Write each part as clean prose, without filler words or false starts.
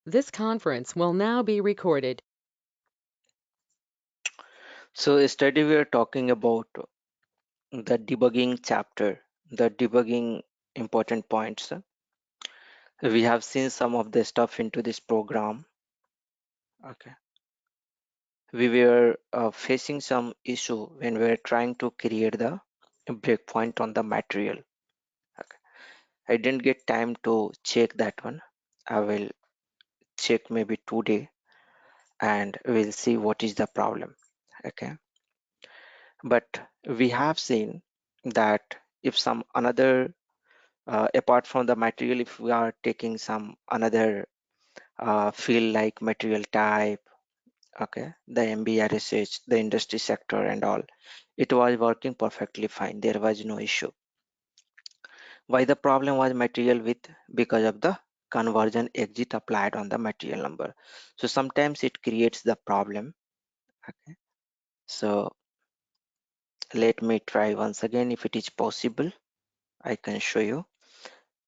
This conference will now be recorded. So yesterday we were talking about the debugging chapter, the debugging important points. We have seen some of the stuff into this program. Okay. We were facing some issue when we were trying to create the breakpoint on the material. Okay. I didn't get time to check that one. I will check maybe today and we'll see what is the problem. Okay. But we have seen that if some another apart from the material, if we are taking some another field like material type, okay, the MBRSH, the industry sector and all, it was working perfectly fine. There was no issue. Why the problem was material with? Because of the conversion exit applied on the material number. So sometimes it creates the problem. Okay. So let me try once again if it is possible. I can show you.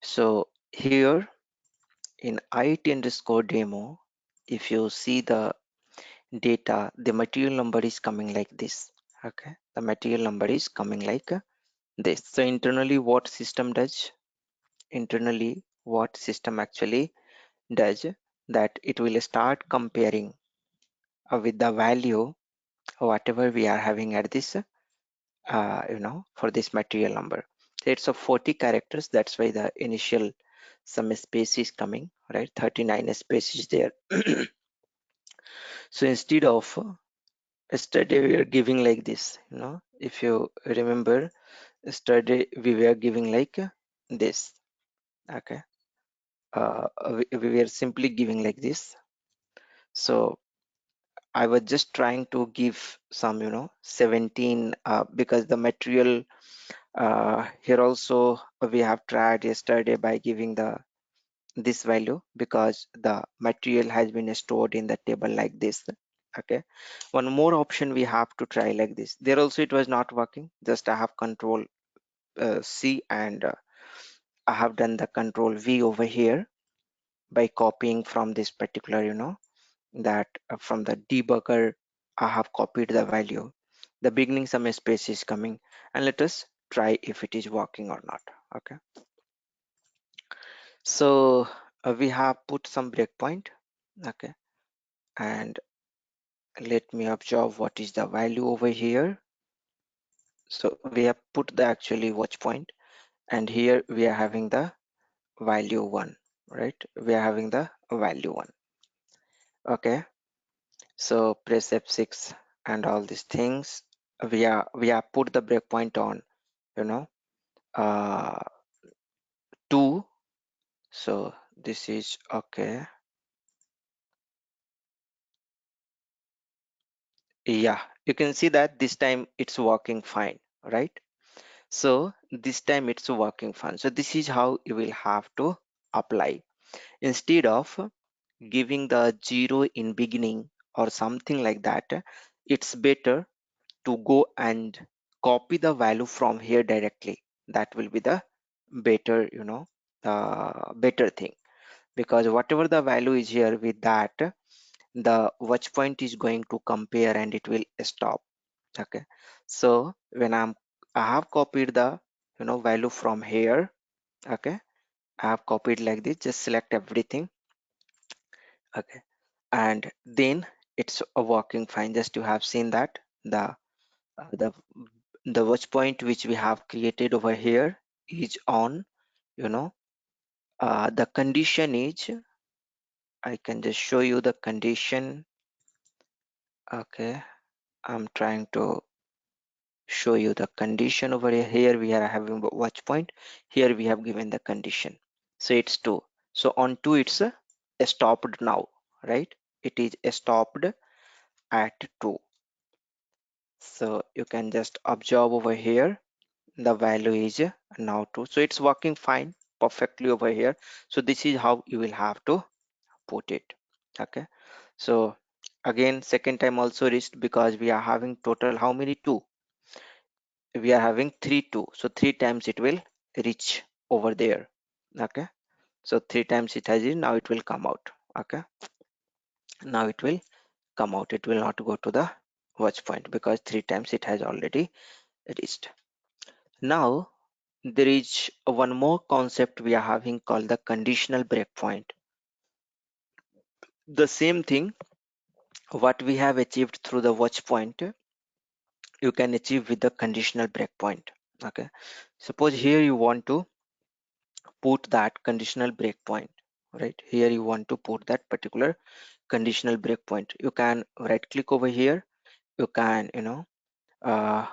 So here in IT underscore demo, if you see the data, the material number is coming like this. Okay, the material number is coming like this. So internally what system does? Internally what system actually does, that it will start comparing with the value whatever we are having at this for this material number. So it's of 40 characters. That's why the initial some space is coming, right? 39 space is there. So instead of yesterday we are giving like this, if you remember, yesterday we were giving like this. Okay, we were simply giving like this. So I was just trying to give some 17 because the material here also we have tried yesterday by giving the this value because the material has been stored in the table like this. Okay, one more option we have to try like this. There also it was not working. Just I have control C and I have done the control V over here by copying from this particular that from the debugger I have copied the value. The beginning some space is coming, and let us try if it is working or not. Okay, so we have put some breakpoint. Okay, and let me observe what is the value over here. So we have put the actually watch point, and here we are having the value 1, right? We are having the value 1. Okay, so press F6 and all these things. We are put the breakpoint on uh 2. So this is okay. Yeah, you can see that this time it's working fine, right? So this time it's working fine. So this is how you will have to apply. Instead of giving the 0 in beginning or something like that, it's better to go and copy the value from here directly. That will be the better better thing, because whatever the value is here, with that the watch point is going to compare and it will stop. Okay, so when I have copied the value from here. Okay, I have copied like this. Just select everything. Okay, and then it's working fine. Just to have seen that the the watch point which we have created over here is on. The condition is, I can just show you the condition. Okay, I'm trying to show you the condition over here. Here we are having a watch point. Here we have given the condition. So it's 2. So on 2 it's stopped now, right? It is stopped at 2. So you can just observe over here the value is now 2. So it's working fine perfectly over here. So this is how you will have to put it. Okay, so again second time also reached, because we are having total how many? 2. We are having 3 2, so 3 times it will reach over there. Okay, so 3 times it has it, now it will come out. Okay, now it will come out. It will not go to the watch point because 3 times it has already reached. Now there is one more concept we are having called the conditional breakpoint. The same thing what we have achieved through the watch point, you can achieve with the conditional breakpoint. Okay, suppose here you want to put that conditional breakpoint, right? Here you want to put that particular conditional breakpoint. You can right click over here. You can, uh,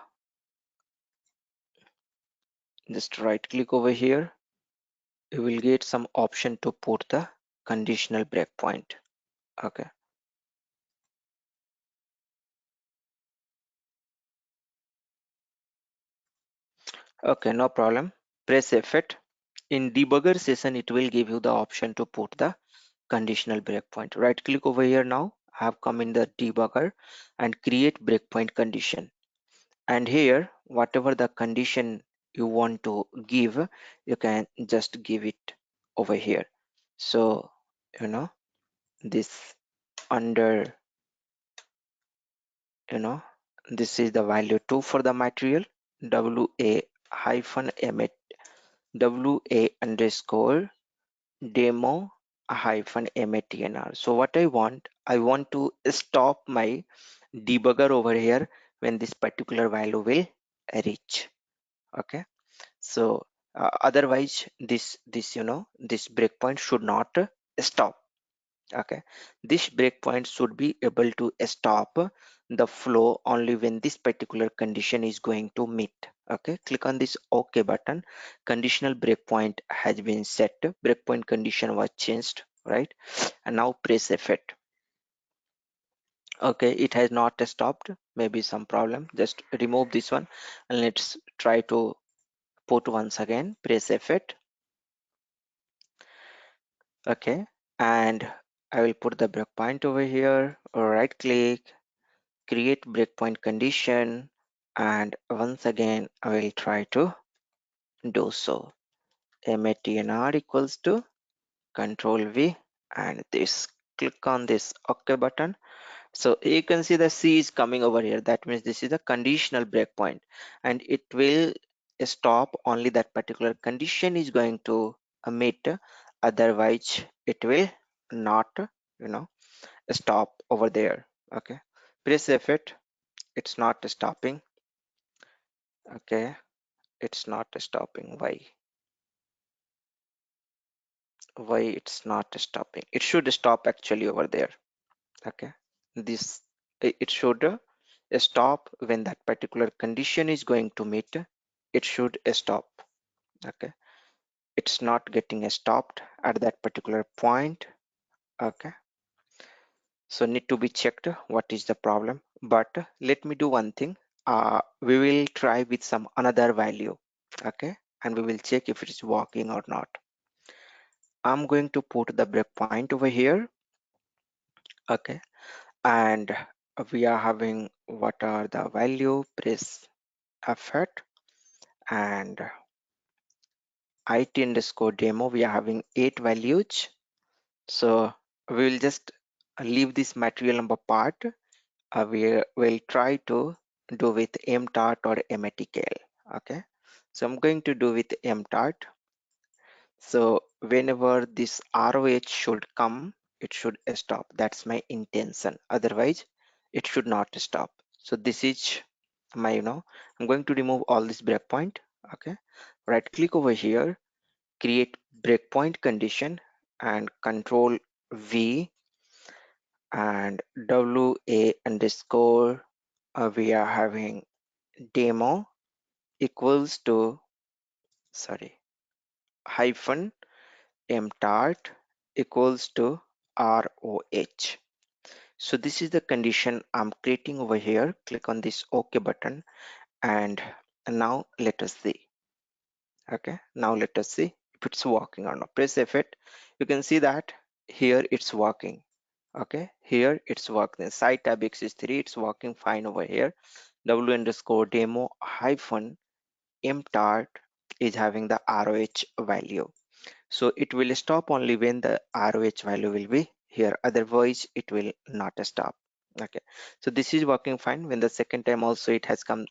just right click over here. You will get some option to put the conditional breakpoint. Okay. Okay, no problem. Press F8. In debugger session, it will give you the option to put the conditional breakpoint. Right click over here now. I have come in the debugger and create breakpoint condition. And here, whatever the condition you want to give, you can just give it over here. So, you know, this under, you know, this is the value 2 for the material, WA hyphen M8, WA underscore demo hyphen matnr. So what I want to stop my debugger over here when this particular value will reach. Okay, so otherwise this breakpoint should not stop. Okay, this breakpoint should be able to stop the flow only when this particular condition is going to meet. Okay, click on this OK button. Conditional breakpoint has been set. Breakpoint condition was changed, right? And now press F8. Okay, it has not stopped. Maybe some problem. Just remove this one and let's try to put once again. Press F8. Okay, and I will put the breakpoint over here. Right click, create breakpoint condition, and once again I will try to do so. matnr equals to control V and this. Click on this OK button. So you can see the C is coming over here. That means this is a conditional breakpoint and it will stop only that particular condition is going to meet. Otherwise it will not, you know, stop over there. Okay, press F8. It's not stopping. Okay, it's not stopping. Why it's not stopping? It should stop actually over there. Okay, this it should stop when that particular condition is going to meet. It should stop. Okay, it's not getting stopped at that particular point. Okay, so need to be checked what is the problem. But let me do one thing. We will try with some another value. Okay, and we will check if it is working or not. I'm going to put the breakpoint over here. Okay, and we are having what are the value. Press F8 and it underscore demo. We are having 8 values. So we will just leave this material number part. We will try to do with mtart or matcal. Okay, so I'm going to do with mtart. So whenever this ROH should come, it should stop. That's my intention. Otherwise, it should not stop. So this is my, I'm going to remove all this breakpoint. Okay, right click over here, create breakpoint condition and control V and WA underscore. We are having demo equals to, sorry, hyphen mtart equals to ROH. So this is the condition I'm creating over here. Click on this OK button and now let us see. Okay, now let us see if it's working or not. Press F8. You can see that here it's working. Okay, here it's working. Site tab x3, it's working fine over here. W underscore demo hyphen mtart is having the ROH value. So it will stop only when the ROH value will be here, otherwise it will not stop. Okay, so this is working fine. When the second time also it has come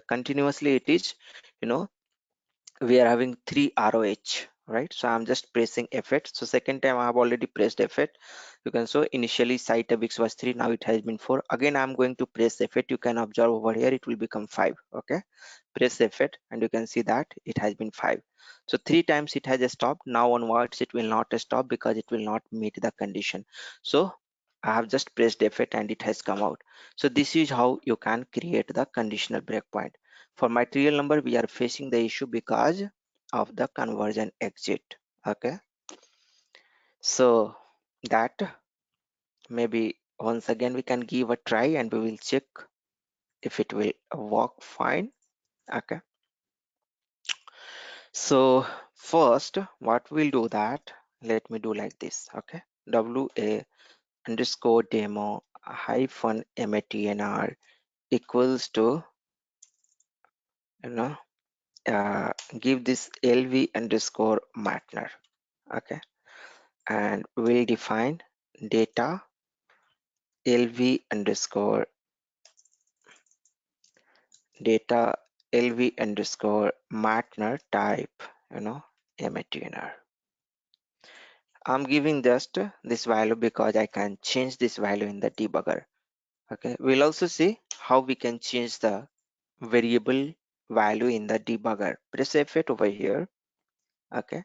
continuously, it is, you know, we are having 3 ROH, right? So I'm just pressing F8. So second time I have already pressed F8. You can so initially site abx was 3, now it has been 4. Again I'm going to press F8. You can observe over here it will become 5. Okay, press F8 and you can see that it has been 5. So 3 times it has stopped. Now onwards it will not stop because it will not meet the condition. So I have just pressed F8 and it has come out. So this is how you can create the conditional breakpoint. For material number, we are facing the issue because of the conversion exit. Okay, so that maybe once again we can give a try and we will check if it will work fine. Okay, so first what we'll do that, let me do like this. Okay, wa underscore demo hyphen matnr equals to, you know, give this lv underscore matner. Okay, and we'll define data lv underscore data lv underscore matner type, you know, matnr. I'm giving just this value because I can change this value in the debugger. Okay, we'll also see how we can change the variable value in the debugger. Press F8 over here. Okay,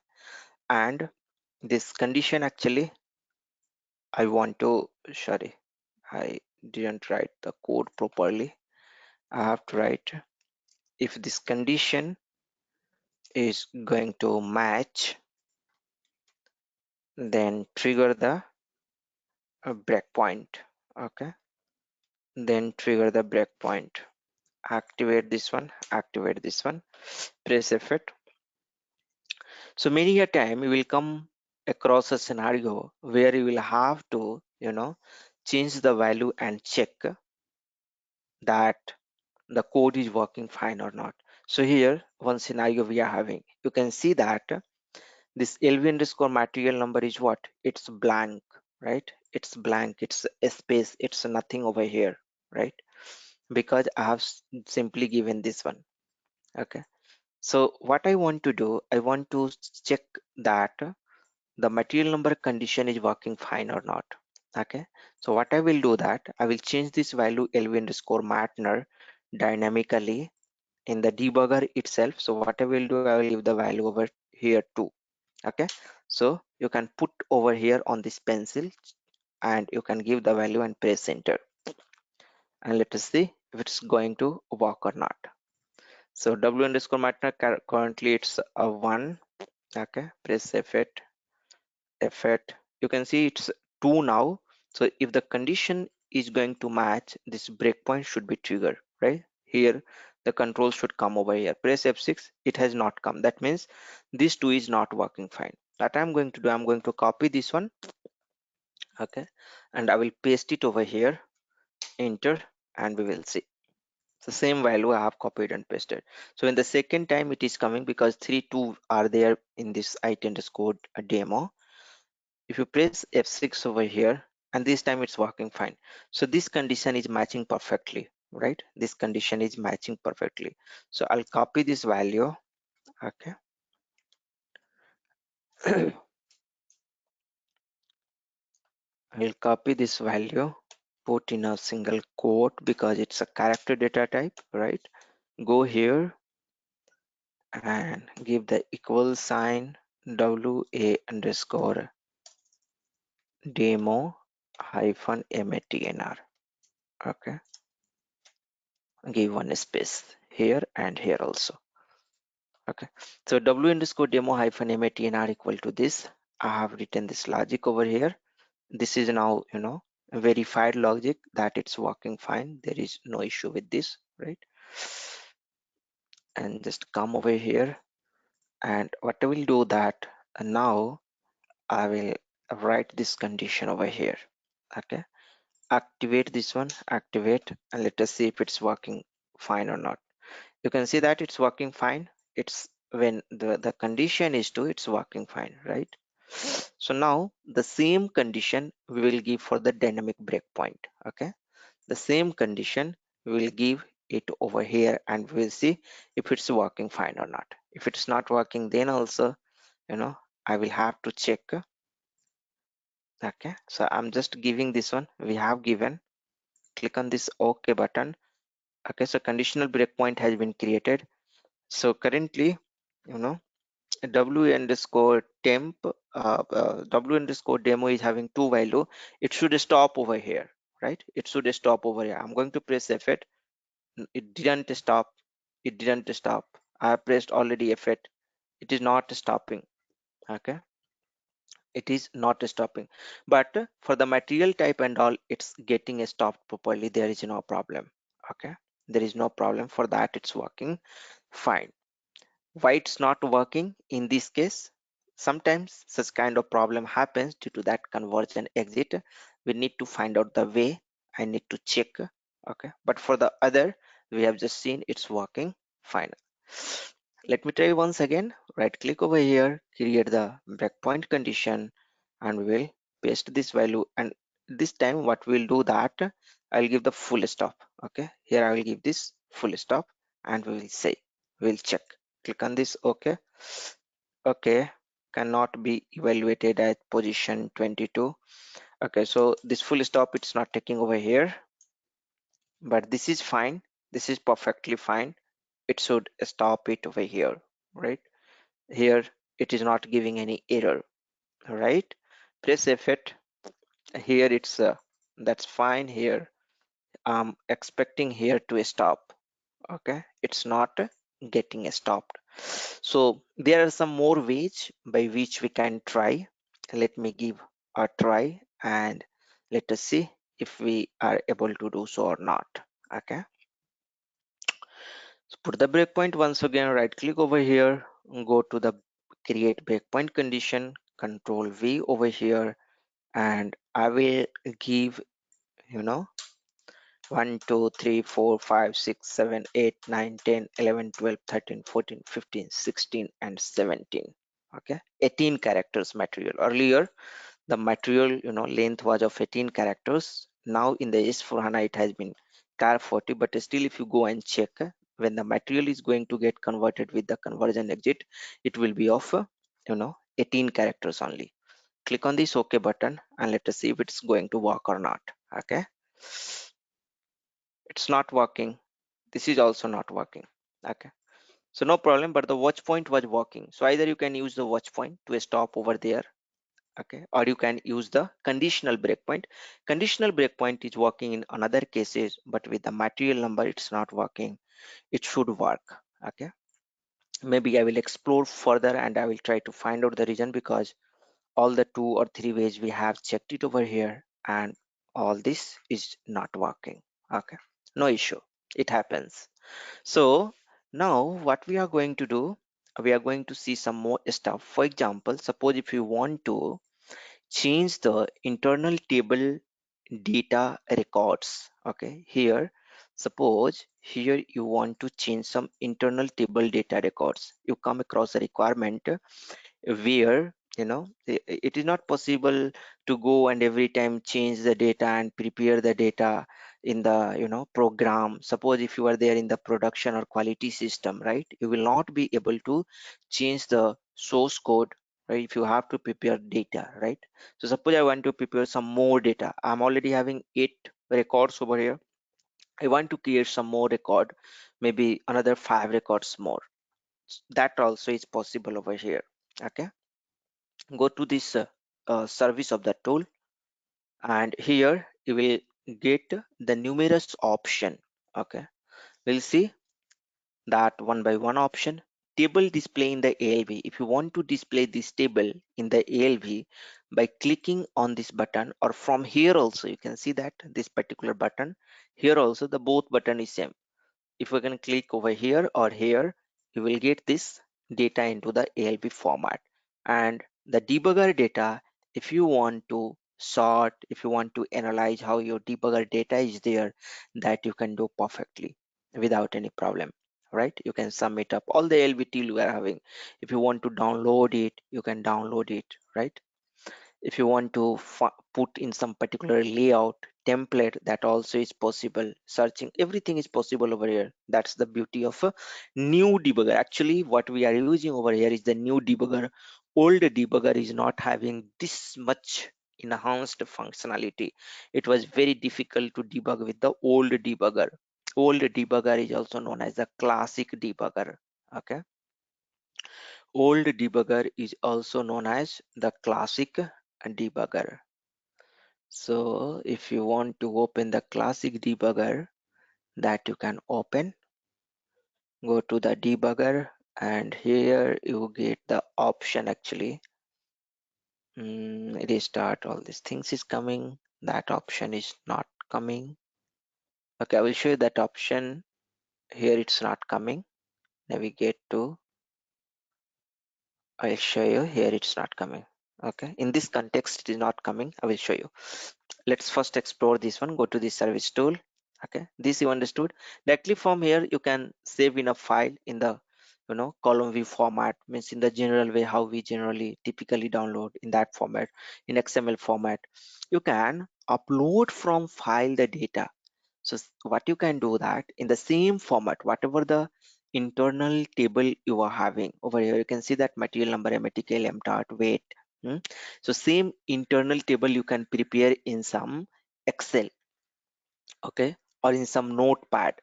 and this condition actually I want to, sorry, I didn't write the code properly. I have to write if this condition is going to match, then trigger the breakpoint. Okay, then trigger the breakpoint, activate this one, activate this one, press F8. So many a time you will come across a scenario where you will have to, you know, change the value and check that the code is working fine or not. So here one scenario we are having, you can see that this lv underscore material number is what, it's blank, right? It's blank, it's a space, it's nothing over here, right? Because I have simply given this one. Okay, so what I want to do, I want to check that the material number condition is working fine or not. Okay, so what I will do that, I will change this value lv underscore matner dynamically in the debugger itself. So what I will do, I will give the value over here too. Okay, so you can put over here on this pencil and you can give the value and press enter, and let us see if it's going to work or not. So w underscore matner currently it's a 1. Okay, press F8, F8, you can see it's 2 now. So if the condition is going to match, this breakpoint should be triggered, right? Here the control should come over here. Press F6, it has not come. That means this 2 is not working fine. That I'm going to do, I'm going to copy this one. Okay, and I will paste it over here, enter, and we will see the same value I have copied and pasted. So in the second time it is coming because 3 2 are there in this it underscore demo. If you press F6 over here, and this time it's working fine. So this condition is matching perfectly, right? This condition is matching perfectly. So I'll copy this value. Okay, I'll copy this value, put in a single quote because it's a character data type, right? Go here and give the equal sign wa underscore demo hyphen matnr. Okay, give one space here and here also. Okay, so w underscore demo hyphen matnr equal to this. I have written this logic over here. This is now, you know, a verified logic that it's working fine. There is no issue with this, right? And just come over here, and what I will do that now I will write this condition over here. Okay, activate this one, activate, and let us see if it's working fine or not. You can see that it's working fine. It's when the condition is 2, it's working fine, right? So now the same condition we will give for the dynamic breakpoint. Okay, the same condition we will give it over here, and we'll see if it's working fine or not. If it's not working, then also, I will have to check. Okay, so I'm just giving this one. We have given, click on this OK button. Okay, so conditional breakpoint has been created. So currently, you know w underscore temp w underscore demo is having two value. It should stop over here, right? It should stop over here. I'm going to press F8. It didn't stop. It didn't stop. I have pressed already F8. It is not stopping. Okay, it is not stopping, but for the material type and all, it's getting stopped properly. There is no problem. Okay, there is no problem for that. It's working fine. Why it's not working in this case? Sometimes such kind of problem happens due to that conversion exit. We need to find out the way. I need to check. Okay, but for the other, we have just seen it's working fine. Let me try once again. Right click over here, create the breakpoint condition, and we will paste this value. And this time what we'll do that, I'll give the full stop. Okay, here I will give this full stop, and we will say, we'll check. Click on this. Okay, okay, cannot be evaluated at position 22. Okay, so this full stop, it's not taking over here, but this is fine. This is perfectly fine. It should stop it over here, right? Here it is not giving any error, right? Press F8. Here it's that's fine. Here I'm expecting here to stop. Okay, it's not getting stopped. So there are some more ways by which we can try. Let me give a try, and let us see if we are able to do so or not. Okay, so put the breakpoint once again. Right click over here, go to the create breakpoint condition, control V over here, and I will give, you know 1 2 3 4 5 6 7 8 9 10 11 12 13 14 15 16 and 17. Okay, 18 characters material. Earlier the material, length was of 18 characters. Now in the S4HANA it has been car 40, but still if you go and check, when the material is going to get converted with the conversion exit, it will be of 18 characters only. Click on this OK button, and let us see if it's going to work or not. Okay, it's not working. This is also not working. Okay, so no problem, but the watch point was working. So either you can use the watch point to stop over there. Okay, or you can use the conditional breakpoint. Conditional breakpoint is working in another cases, but with the material number it's not working. It should work. Okay, maybe I will explore further, and I will try to find out the reason, because all the 2 or 3 ways we have checked it over here, and all this is not working. Okay, no issue, it happens. So now what we are going to do, we are going to see some more stuff. For example, suppose if you want to change the internal table data records. Okay, here suppose here you want to change some internal table data records. You come across a requirement where it is not possible to go and every time change the data and prepare the data in the program. Suppose if you are there in the production or quality system, right, you will not be able to change the source code, right, if you have to prepare data, right? So suppose I want to prepare some more data. I'm already having 8 records over here. I want to create some more record, maybe another 5 records more. That also is possible over here. Okay, go to this service of the tool, and here you will get the numerous option. Okay, we'll see that one by one option. Table display in the ALV. If you want to display this table in the ALV by clicking on this button, or from here also you can see that this particular button, here also the both button is same. If we can click over here or here, you will get this data into the ALB format. And the debugger data, if you want to sort, if you want to analyze how your debugger data is there, that you can do perfectly without any problem. right? You can sum it up, all the LBT you are having. If you want to download it, you can download it, right? If you want to put in some particular layout template, that also is possible. Searching, everything is possible over here. That's the beauty of a new debugger. Actually what we are using over here is the new debugger. Old debugger is not having this much enhanced functionality. It was very difficult to debug with the old debugger. Old debugger is also known as the classic debugger. Okay, old debugger is also known as the classic debugger. So if you want to open the classic debugger, that you can open, go to the debugger, and here you get the option. Actually restart, all these things is coming, that option is not coming. Okay, I will show you that option. Here it's not coming. Navigate to, I'll show you. Here it's not coming. Okay, in this context it is not coming. I will show you. Let's first explore this one. Go to the service tool. Okay, this you understood. Directly from here you can save in a file in the column view format, means in the general way how we generally typically download, in that format, in XML format. You can upload from file the data. So what you can do that in the same format, whatever the internal table you are having over here, you can see that material number, MATKL, MTART, weight. So same internal table you can prepare in some Excel, okay, or in some notepad,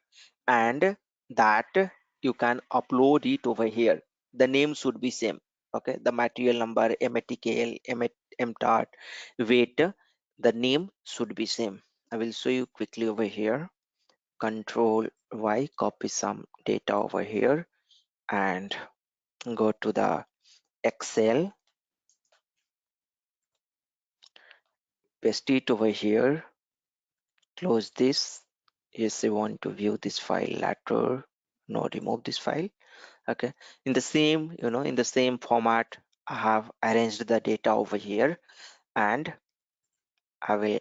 and that you can upload it over here. The name should be same. Okay, the material number, MATKL, MTART, weight, the name should be same. I will show you quickly over here. Control Y, copy some data over here and go to the Excel, paste it over here, close this. Yes, I want to view this file later. No, remove this file. Okay, in the same in the same format I have arranged the data over here, and I will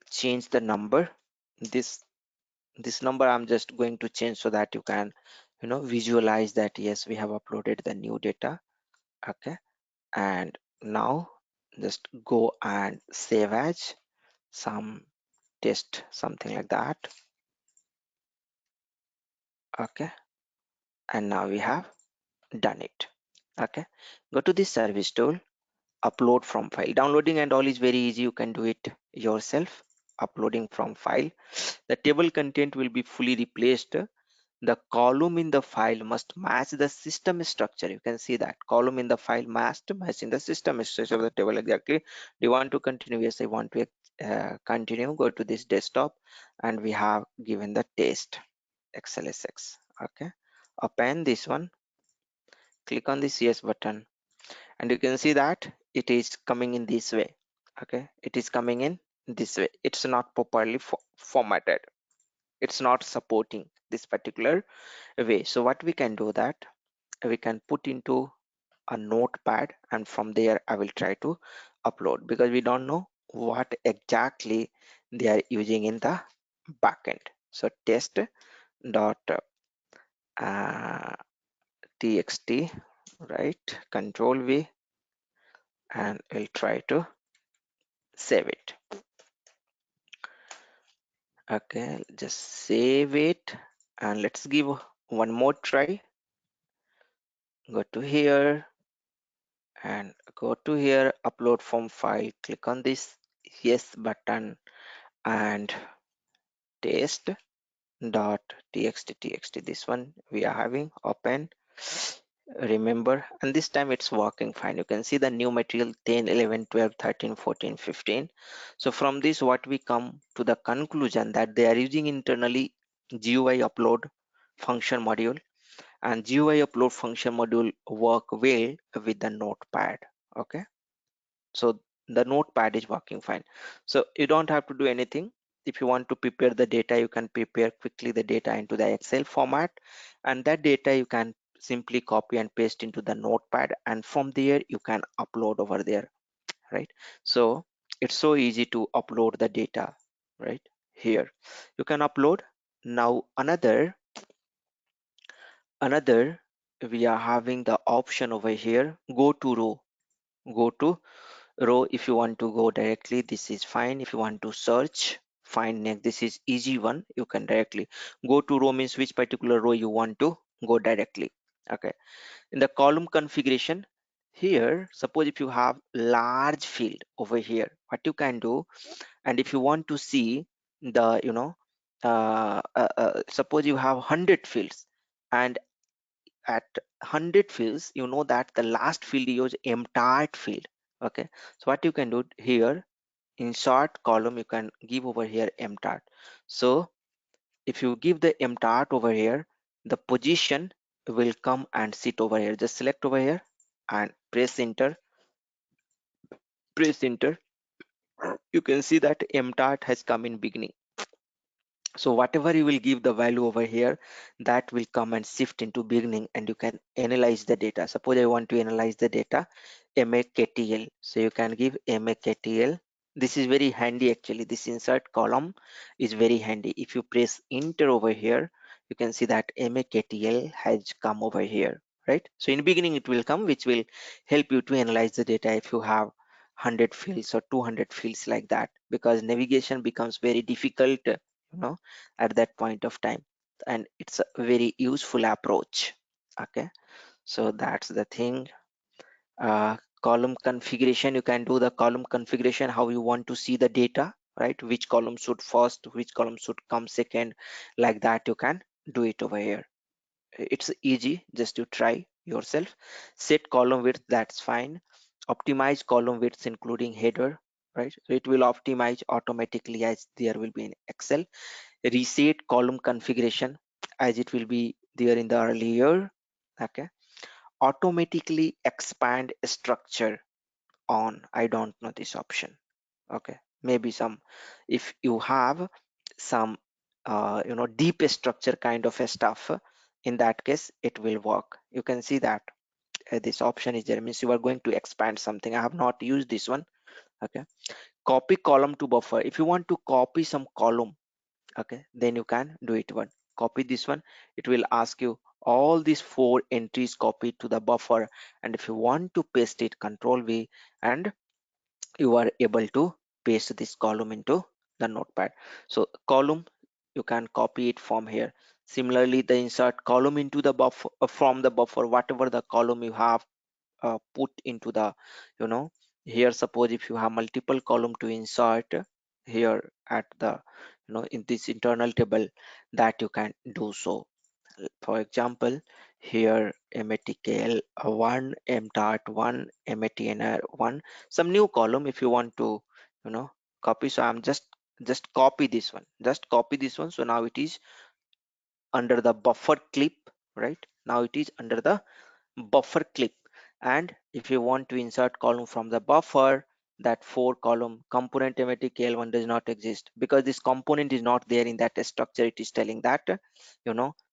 change the number. This number I'm just going to change so that you can visualize that yes, we have uploaded the new data. Okay, and now just go and save as some test, something like that. Okay, and now we have done it. Okay, go to the service tool, upload from file. Downloading and all is very easy, you can do it yourself. Uploading from file, the table content will be fully replaced. The column in the file must match the system structure. You can see that column in the file must match in the system structure of the table exactly. Do you want to continue? Yes, I want to continue. Go to this desktop, and we have given the test XLSX. Okay, open this one, click on this yes button, and you can see that it is coming in this way. Okay, it is coming in this way. It's not properly formatted. It's not supporting this particular way. So what we can do that, we can put into a notepad, and from there I will try to upload, because we don't know what exactly they are using in the backend. So test dot txt, right, control V, and we'll try to save it. Okay, just save it, and let's give one more try. Go to here, and go to here, upload from file, click on this yes button, and test dot txt, this one we are having, open, remember, and this time it's working fine. You can see the new material 10, 11, 12, 13, 14, 15. So from this what we come to the conclusion that they are using internally GUI upload function module, and GUI upload function module work well with the notepad. Okay, so the notepad is working fine. So you don't have to do anything. If you want to prepare the data, you can prepare quickly the data into the Excel format, and that data you can simply copy and paste into the notepad, and from there you can upload over there, right? So it's so easy to upload the data. Right here you can upload. Now another Another, we are having the option over here, go to row. Go to row. If you want to go directly, this is fine. If you want to search, find next, this is easy one, you can directly go to row. Means which particular row you want to go directly. Okay, in the column configuration, here suppose if you have large field over here, what you can do, and if you want to see the suppose you have 100 fields, and at 100 fields, you know that the last field is entire field. Okay, so what you can do here, insert column, you can give over here mtart. So if you give the mtart over here, the position will come and sit over here. Just select over here and press enter. Press enter, you can see that mtart has come in beginning. So whatever you will give the value over here, that will come and shift into beginning, and you can analyze the data. Suppose I want to analyze the data, MAKTL. So you can give MAKTL. This is very handy actually. This insert column is very handy. If you press enter over here, you can see that MAKTL has come over here, right? So in beginning it will come, which will help you to analyze the data if you have 100 fields or 200 fields like that, because navigation becomes very difficult, at that point of time, and it's a very useful approach. Okay, so that's the thing. Column configuration, you can do the column configuration how you want to see the data, right? Which column should first, which column should come second, like that you can do it over here. It's easy, just to try yourself. Set column width, that's fine. Optimize column widths including header, right? So it will optimize automatically as there will be in Excel. Reset column configuration as it will be there in the earlier. Okay, automatically expand structure on, I don't know this option. Okay, maybe some, if you have some deep structure kind of a stuff, in that case it will work. You can see that this option is there, means you are going to expand something. I have not used this one. Okay, copy column to buffer. If you want to copy some column, okay, then you can do it. One, copy this one, it will ask you all these 4 entries copied to the buffer, and if you want to paste it, control V, and you are able to paste this column into the notepad. So column, you can copy it from here. Similarly, the insert column into the buffer, from the buffer, whatever the column you have put into the, you know here, suppose if you have multiple column to insert here at the, in this internal table, that you can do so. For example, here MATKL 1, MTART1, MATNR 1, some new column if you want to, copy. So I'm just copy this one, just copy this one. So now it is under the buffer clip, right? Now it is under the buffer clip. And if you want to insert column from the buffer, that 4 column component MATKL1 does not exist, because this component is not there in that structure. It is telling that,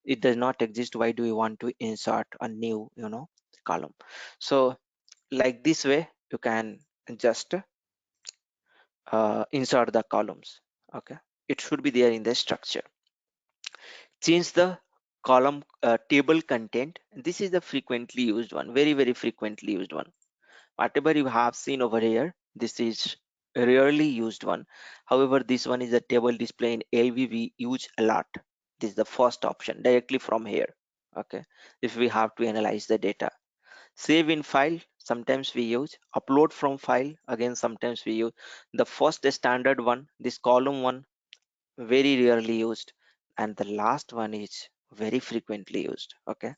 it does not exist. Why do you want to insert a new, column? So like this way you can just insert the columns. Okay, it should be there in the structure. Change the column table content. This is the frequently used one, very frequently used one. Whatever you have seen over here, this is rarely used one. However, this one is a table display in LV we use a lot. This is the first option directly from here. Okay, if we have to analyze the data. Save in file, sometimes we use. Upload from file, again sometimes we use. The first standard one, this column one, very rarely used, and the last one is very frequently used. Okay,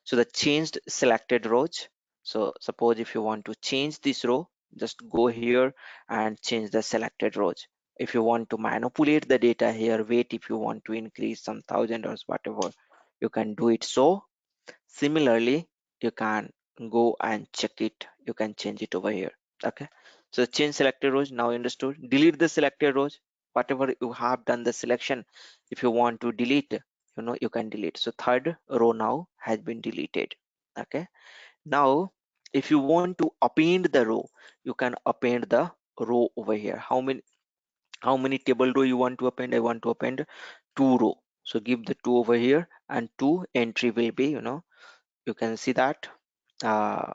so the changed selected rows. So suppose if you want to change this row, just go here and change the selected rows. If you want to manipulate the data here, wait, if you want to increase some thousand or whatever, you can do it. So similarly, you can go and check it, you can change it over here. Okay, so change selected rows, now understood. Delete the selected rows, whatever you have done the selection, if you want to delete, you can delete. So third row now has been deleted. Okay, now if you want to append the row, you can append the row over here. How many table row you want to append? I want to append 2 row, so give the 2 over here, and 2 entry will be, you can see that uh,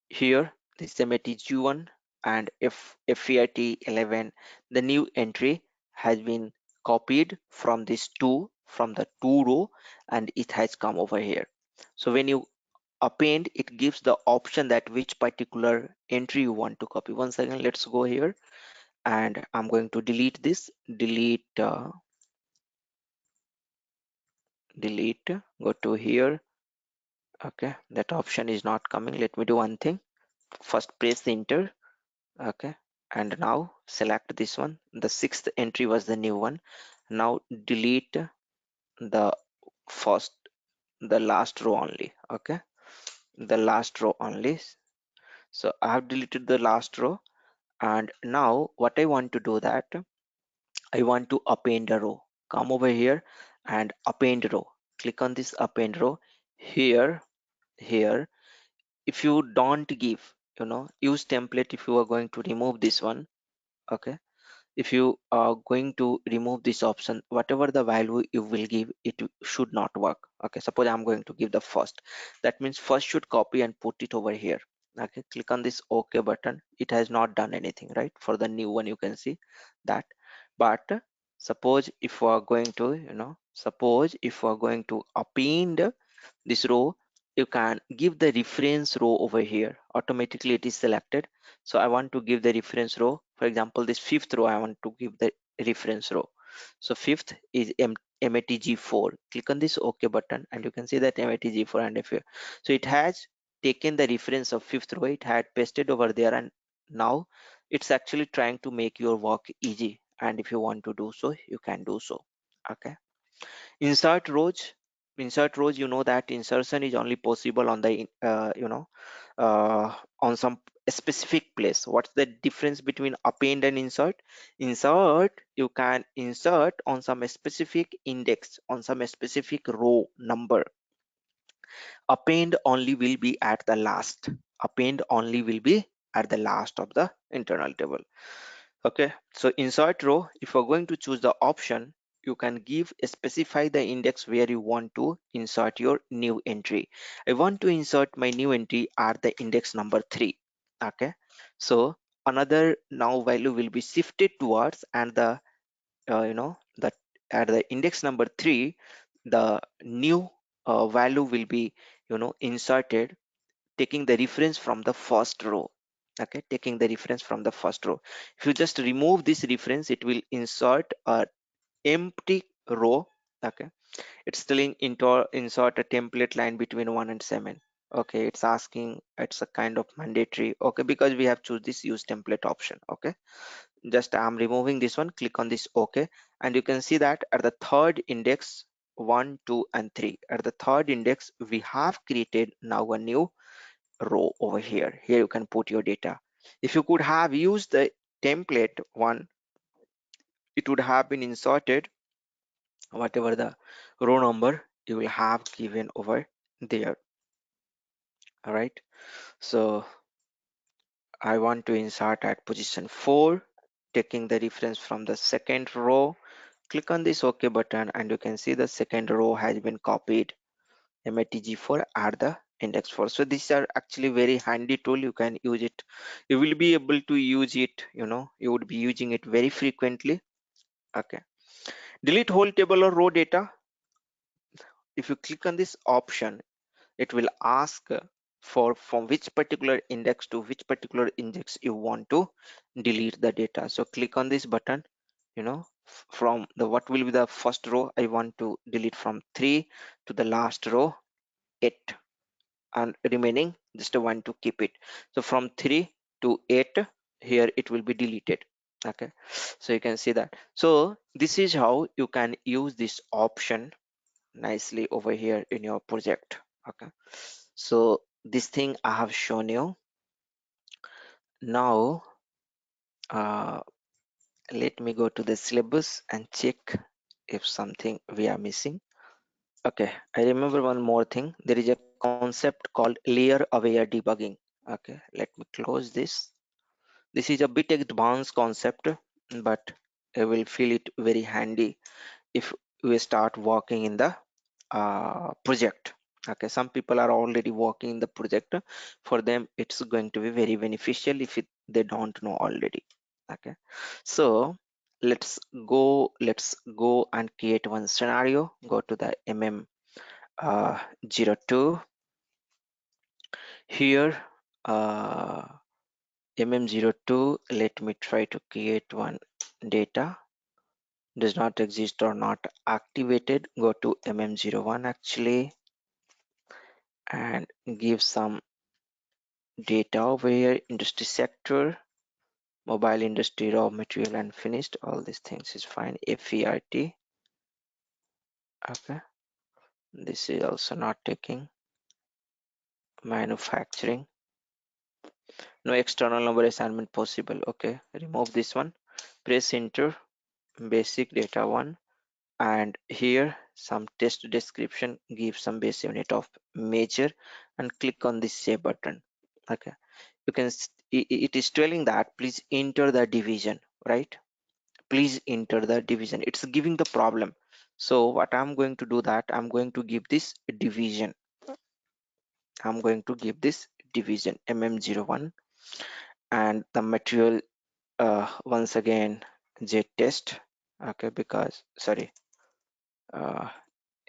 here this is MATG1 and FEIT 11. The new entry has been copied from this 2 from the 2 row, and it has come over here. So when you append, it gives the option that which particular entry you want to copy. Once again, let's go here, and I'm going to delete this, delete, go to here. Okay, that option is not coming. Let me do one thing. First press enter. Okay, and now select this one. The sixth entry was the new one. Now delete the first, the last row only. Okay, the last row only. So I have deleted the last row, and now what I want to do that I want to append a row. Come over here and append row. Click on this append row. Here, if you don't give, use template. If you are going to remove this one, okay, if you are going to remove this option, whatever the value you will give, it should not work. Okay, suppose I'm going to give the first, that means first should copy and put it over here. Okay, click on this OK button. It has not done anything, right? For the new one you can see that. But suppose if we are going to, suppose if we are going to append this row, you can give the reference row over here. Automatically it is selected. So I want to give the reference row. For example, this fifth row I want to give the reference row. So fifth is MATG4. Click on this OK button, and you can see that MATG4 and F. So it has taken the reference of fifth row, it had pasted over there, and now it's actually trying to make your work easy. And if you want to do so, you can do so. Okay, insert rows. Insert rows, you know that insertion is only possible on the on some specific place. What's the difference between append and insert? Insert, you can insert on some specific index, on some specific row number. Append only will be at the last. Append only will be at the last of the internal table. Okay, so insert row, if you're going to choose the option, you can specify the index where you want to insert your new entry. I want to insert my new entry at the index number 3. Okay, so another now value will be shifted towards, and the that at the index number 3, the new value will be inserted, taking the reference from the first row. Okay, taking the reference from the first row. If you just remove this reference, it will insert a empty row. Okay, it's telling into insert a template line between 1 and 7. Okay, it's asking, it's a kind of mandatory. Okay, because we have choose this use template option. Okay, just I'm removing this one. Click on this OK, and you can see that at the third index, 1, 2 and 3, at the third index we have created now a new row over here. Here you can put your data. If you could have used the template one, it would have been inserted whatever the row number you will have given over there. All right, so I want to insert at position 4, taking the reference from the second row. Click on this OK button, and you can see the second row has been copied. MATG4 at the index 4. So these are actually very handy tool. You can use it. You will be able to use it. You would be using it very frequently. Okay. Delete whole table or row data. If you click on this option, it will ask for from which particular index to which particular index you want to delete the data. So click on this button. From the what will be the first row, I want to delete from 3 to the last row 8, and remaining just a 1 to keep it. So from 3 to 8, here it will be deleted. Okay, so you can see that. So this is how you can use this option nicely over here in your project. Okay, so this thing I have shown you. Now let me go to the syllabus and check if something we are missing. Okay, I remember one more thing. There is a concept called layer aware debugging. Okay, let me close this. This is a bit advanced concept, but I will feel it very handy if we start working in the project. Okay, some people are already working in the project. For them it's going to be very beneficial if they don't know already. Okay, so let's go and create one scenario. Go to the uh, 02 here, uh, mm02. Let me try to create one data does not exist or not activated. Go to mm01 actually and give some data over here. Industry sector, mobile industry, raw material and finished, all these things is fine. FERT. Okay, this is also not taking. Manufacturing, no external number assignment possible. Okay, remove this one, press enter. Basic data one, and here some test description, give some base unit of measure and click on this save button. Okay, you can it is telling that please enter the division, right? Please enter the division. It's giving the problem. So what I'm going to do, that I'm going to give this division. I'm going to give this division mm01, and the material once again j test. Okay, because sorry, uh,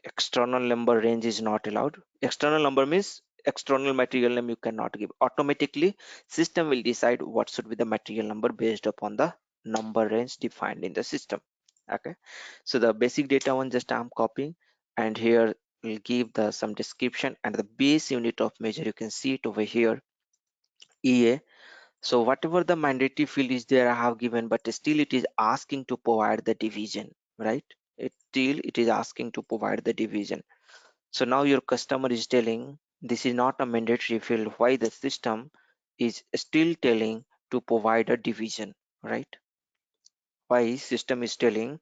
external number range is not allowed. External number means external material name you cannot give. Automatically system will decide what should be the material number based upon the number range defined in the system. Okay, so the basic data one just I'm copying, and here we'll give the some description and the base unit of measure. You can see it over here, EA. So whatever the mandatory field is there I have given, but still it is asking to provide the division, right? It is asking to provide the division. So now your customer is telling this is not a mandatory field. Why the system is still telling to provide a division, right? Why system is telling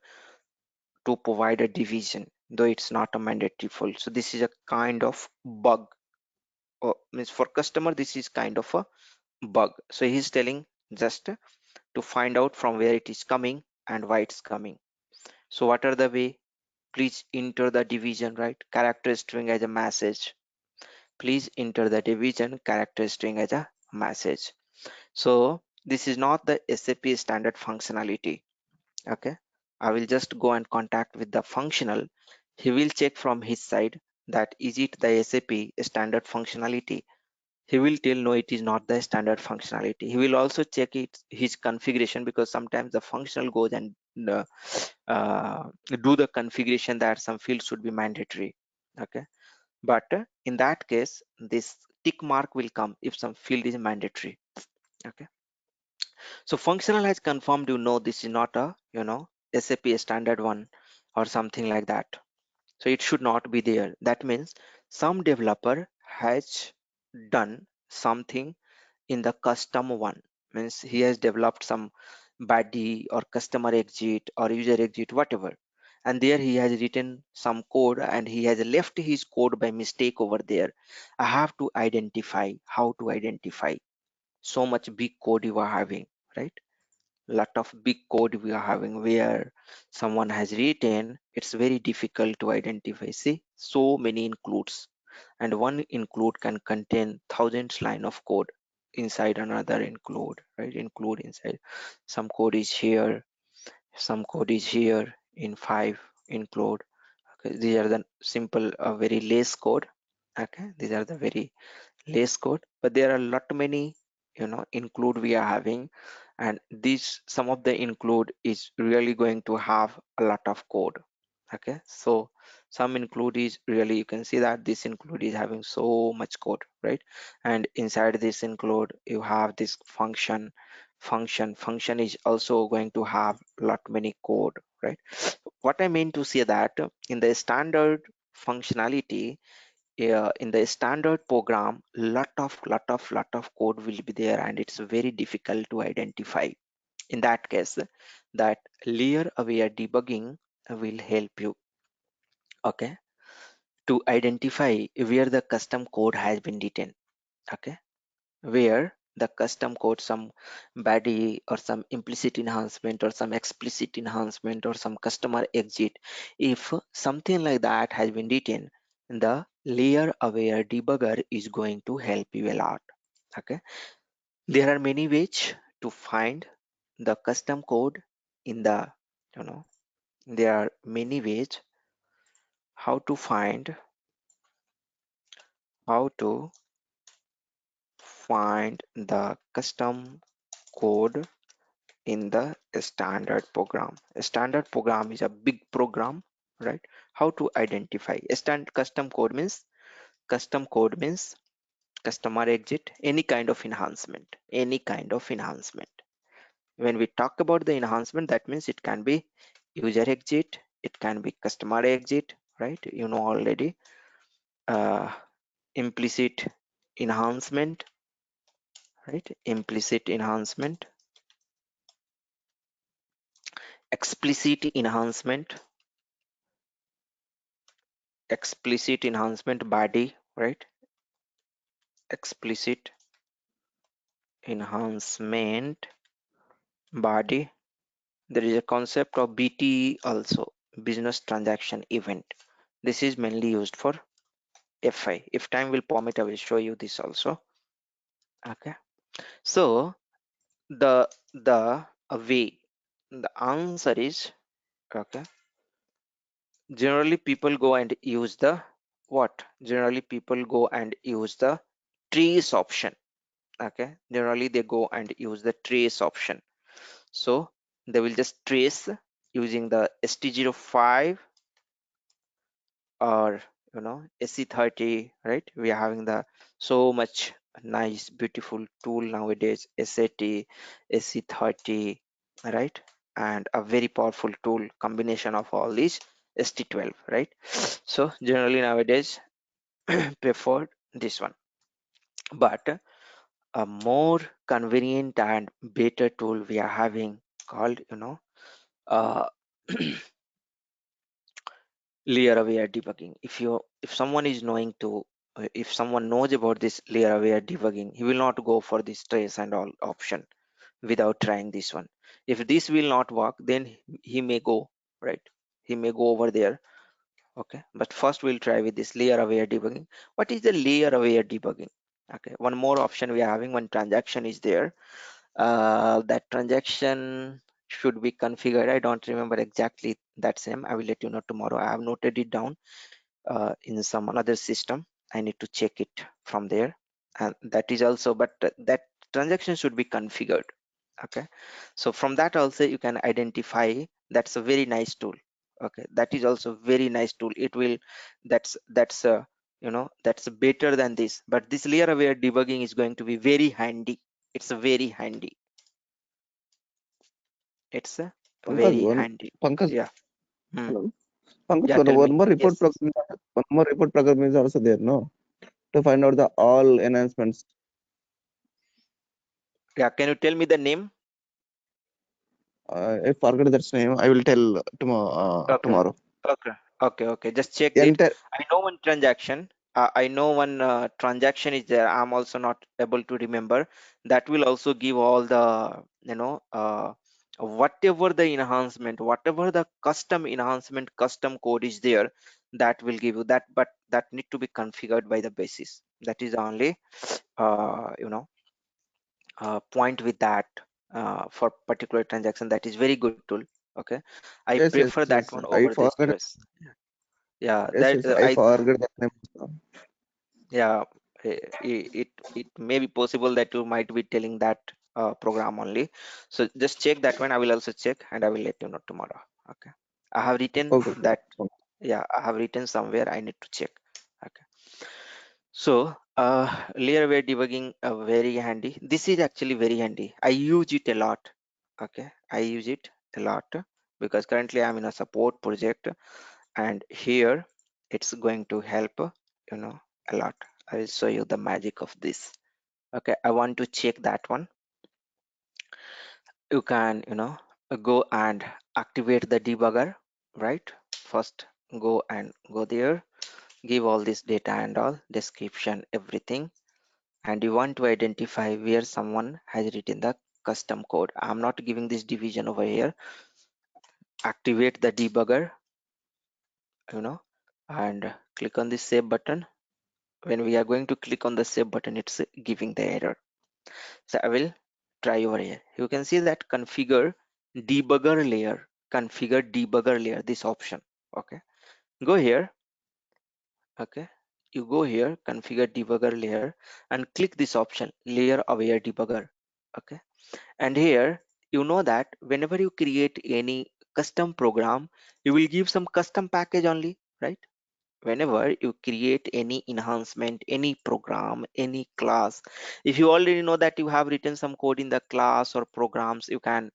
to provide a division though it's not a mandatory field? So this is a kind of bug, or means for customer this is kind of a bug. So he's telling just to find out from where it is coming and why it's coming. So what are the way? Please enter the division, right? Character string as a message. Please enter the division character string as a message. So this is not the SAP standard functionality. Okay, I will just go and contact with the functional. He will check from his side that is it the SAP standard functionality. He will tell no, it is not the standard functionality. He will also check it his configuration, because sometimes the functional goes and uh, do the configuration that some fields should be mandatory. Okay, but in that case this tick mark will come if some field is mandatory. Okay, so functional has confirmed, this is not a SAP standard one or something like that, so it should not be there. That means some developer has done something in the custom one, means he has developed some body or customer exit or user exit, whatever, and there he has written some code and he has left his code by mistake over there. I have to identify how to identify so much big code you are having, right? Lot of big code we are having where someone has written, it's very difficult to identify. See, so many includes, and one include can contain thousands line of code inside another include, right? Include inside, some code is here, some code is here in five include. Okay, these are the simple very less code. Okay, these are the very less code, but there are a lot many include we are having, and these some of the include is really going to have a lot of code. Okay, so some include is really, you can see that this include is having so much code, right? And inside this include you have this function is also going to have a lot many code, right? What I mean to say that in the standard functionality, in the standard program, lot of code will be there and it's very difficult to identify. In that case, that layer aware debugging will help you, okay, to identify where the custom code has been written. Okay, where the custom code, some body or some implicit enhancement or some explicit enhancement or some customer exit. If something like that has been written, the layer aware debugger is going to help you a lot. Okay, there are many ways to find the custom code in the, you know, there are many ways how to find the custom code in the standard program. A standard program is a big program, right? How to identify a custom code means customer exit, any kind of enhancement, when we talk about the enhancement, that means it can be user exit, it can be customer exit, right? You know already. uh, Implicit enhancement, right? Implicit enhancement, explicit enhancement, body, right? Explicit enhancement body. There is a concept of BT also, business transaction event. This is mainly used for FI. If time will permit, I will show you this also. Okay, so the way, the answer is, okay, generally people go and use the what? Generally people go and use the trace option. Okay, generally they go and use the trace option. So they will just trace using the ST05 or SC30, right? We are having the so much nice beautiful tool nowadays, SAT, SC30, right? And a very powerful tool combination of all these, ST12, right? So generally nowadays preferred this one, but a more convenient and better tool we are having called uh, layer aware debugging. If someone is knowing to if someone knows about this layer aware debugging, he will not go for this trace and all option without trying this one. If this will not work, then he may go, right, he may go over there. Okay, but first we'll try with this layer aware debugging. What is the layer aware debugging? Okay, one more option we are having, one transaction is there. That transaction should be configured. I don't remember exactly that same. I will let you know tomorrow. I have noted it down in some another system. I need to check it from there, and that is also, but that transaction should be configured. Okay, so from that also you can identify. That's a very nice tool. Okay, that is also very nice tool. It will, that's better than this, but this layer aware debugging is going to be very handy. It's a very handy. It's a Pankaj, very handy. Yeah. Hmm. hello. Pankaj, Yeah, tell me. one more report Yes. program, is also there, no? To find out the all enhancements. Yeah, can you tell me the name? I forgot that name. I will tell Okay. tomorrow. Okay. Just check it. Enter. I know one transaction. I know one transaction is there. I'm also not able to remember. That will also give all the, whatever the enhancement, whatever the custom enhancement, custom code is there, that will give you that, but that need to be configured by the basis. That is the only, point with that for particular transaction. That is very good tool. Okay, I Yes, yes, prefer that yes. one I over this forgot. stress. Yeah, Yes, that yes. I forgot that name. yeah, it may be possible that you might be telling that program only. So just check that one. I will also check and I will let you know tomorrow. Okay, I have written Okay, okay. that. Yeah, I have written somewhere. I need to check. Okay. So layer aware debugging, very handy. This is actually very handy. I use it a lot. Okay, I use it a lot because currently I'm in a support project, and here it's going to help, a lot. I will show you the magic of this. Okay, I want to check that one. You can, go and activate the debugger, right? First go there, give all this data and all description, everything. and you want to identify where someone has written the custom code. I'm not giving this division over here. Activate the debugger, and click on the save button. When we are going to click on the save button, it's giving the error. So I will try over here. You can see that configure debugger layer, this option. Okay, go here. Okay, you go here, configure debugger layer, and click this option, layer aware debugger. Okay, and here you know that whenever you create any custom program, you will give some custom package only, right? Whenever you create any enhancement, any program, any class, if you already know that you have written some code in the class or programs, you can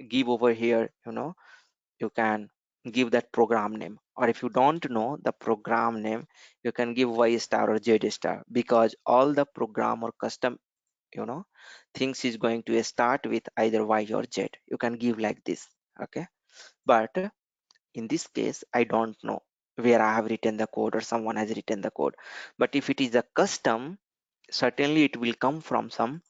give over here, you can give that program name. Or if you don't know the program name, you can give y star or z star, because all the program or custom you know things is going to start with either y or z. You can give like this. Okay, but in this case I don't know where I have written the code or someone has written the code. But if it is a custom, certainly it will come from some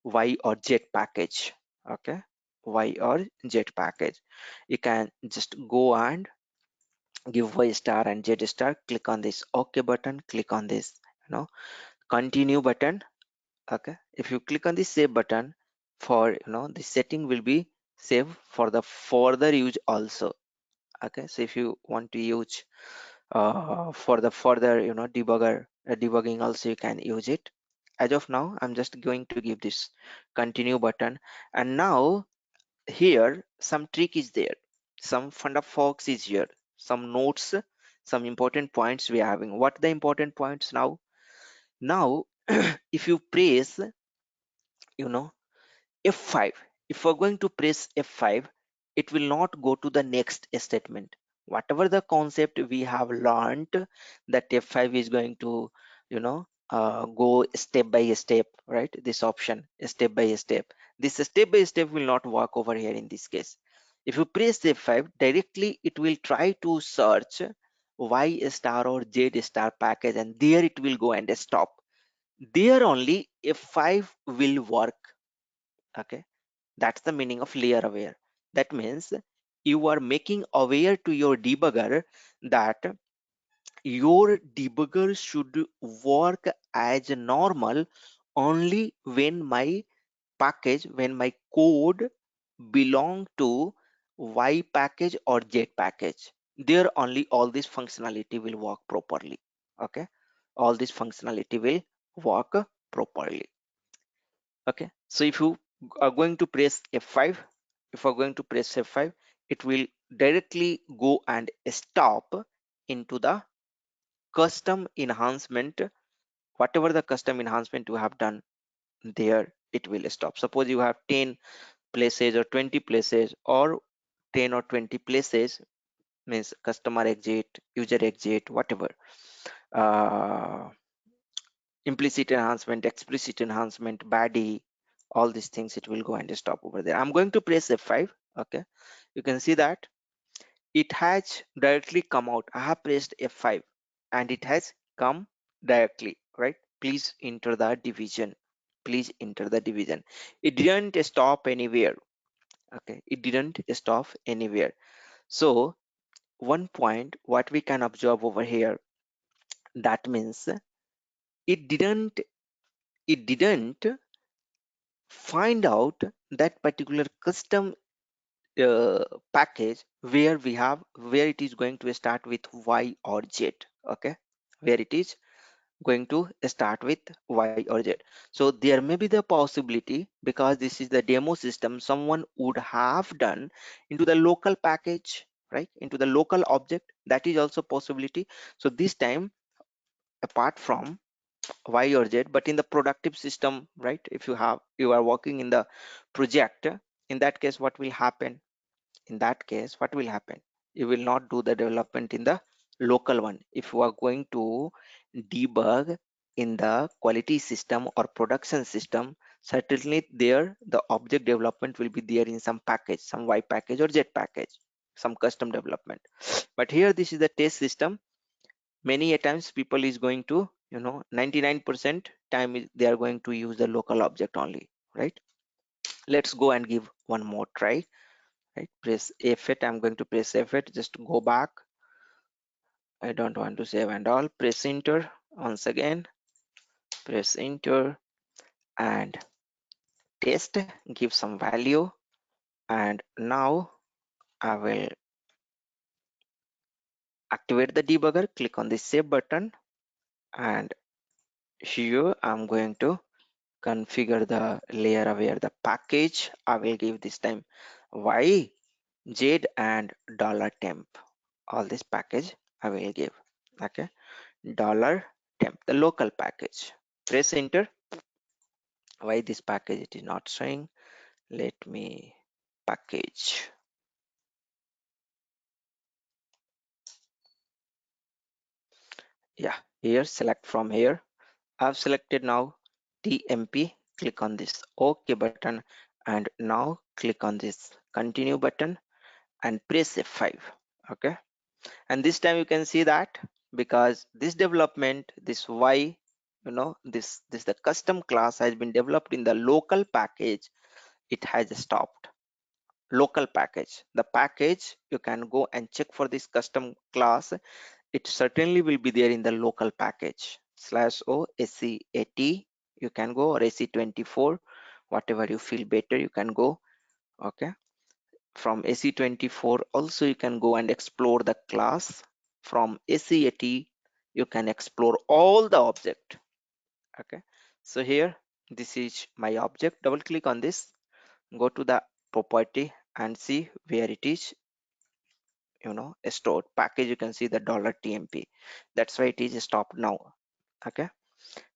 y or z package. Okay, y or z package. You can just go and give y star and z star, click on this OK button, click on this continue button. Okay, if you click on the save button, for the setting will be saved for the further use also. Okay, so if you want to use for the further debugging also, you can use it. As of now, I'm just going to give this continue button. And now here some trick is there, some fun of fox is here, some notes, some important points we are having. What the important points now? Now if you press you know F5, if we're going to press F5, it will not go to the next statement. Whatever the concept we have learned, that F5 is going to go step by step, right? This option, step by step, this step by step will not work over here in this case. If you press F5 directly, it will try to search y star or z star package, and there it will go and stop. There only F5 will work. Okay, that's the meaning of layer aware. That means you are making aware to your debugger that your debugger should work as normal only when my package, when my code belong to Y package or Z package. There only all this functionality will work properly. Okay, all this functionality will work properly. Okay, so if you are going to press F5, if you're going to press F5, it will directly go and stop into the custom enhancement. Whatever the custom enhancement you have done there, it will stop. Suppose you have 10 places or 20 places or 10 or 20 places, means customer exit, user exit, whatever, uh, implicit enhancement, explicit enhancement, body, all these things, it will go and stop over there. I'm going to press F5. Okay, you can see that it has directly come out. I have pressed F5 and it has come directly, right? Please enter the division. Please enter the division. It didn't stop anywhere. Okay, it didn't stop anywhere. So one point what we can observe over here, that means it didn't it didn't find out that particular custom uh, package where it is going to start with y or z. Okay, where it is going to start with y or z. So there may be the possibility, because this is the demo system, someone would have done into the local package, right, into the local object. That is also possibility. So this time, apart from y or z, but in the productive system, right, if you are working in the project, in that case what will happen? In that case what will happen? You will not do the development in the local one. If you are going to debug in the quality system or production system, certainly there the object development will be there in some package, some y package or z package, some custom development. But here this is the test system. many a times people is going to 99% time they are going to use the local object only, right? Let's go and give one more try, right? Press F8. I'm going to press F8. Just go back. I don't want to save and all. Press enter once again. Press enter and test. Give some value. And now I will activate the debugger. Click on the save button. And here I'm going to configure the layer aware the package. I will give this time Y, Z and $temp. All this package I will give. Okay. $temp, the local package. Press enter. Why this package it is not showing? Let me package. Yeah, here select from here. I've selected now TMP. Click on this OK button and now click on this continue button and press F5. Okay, and this time you can see that because this development, this Y, this the custom class has been developed in the local package, it has stopped. Local package, the package you can go and check for this custom class, it certainly will be there in the local package /o SCAT. You can go, or SC24, whatever you feel better you can go. Okay, from SC24 also you can go and explore the class. From SCAT you can explore all the object. Okay, so here this is my object. Double click on this, go to the property and see where it is stored package. You can see the $tmp. That's why it is stopped now. Okay,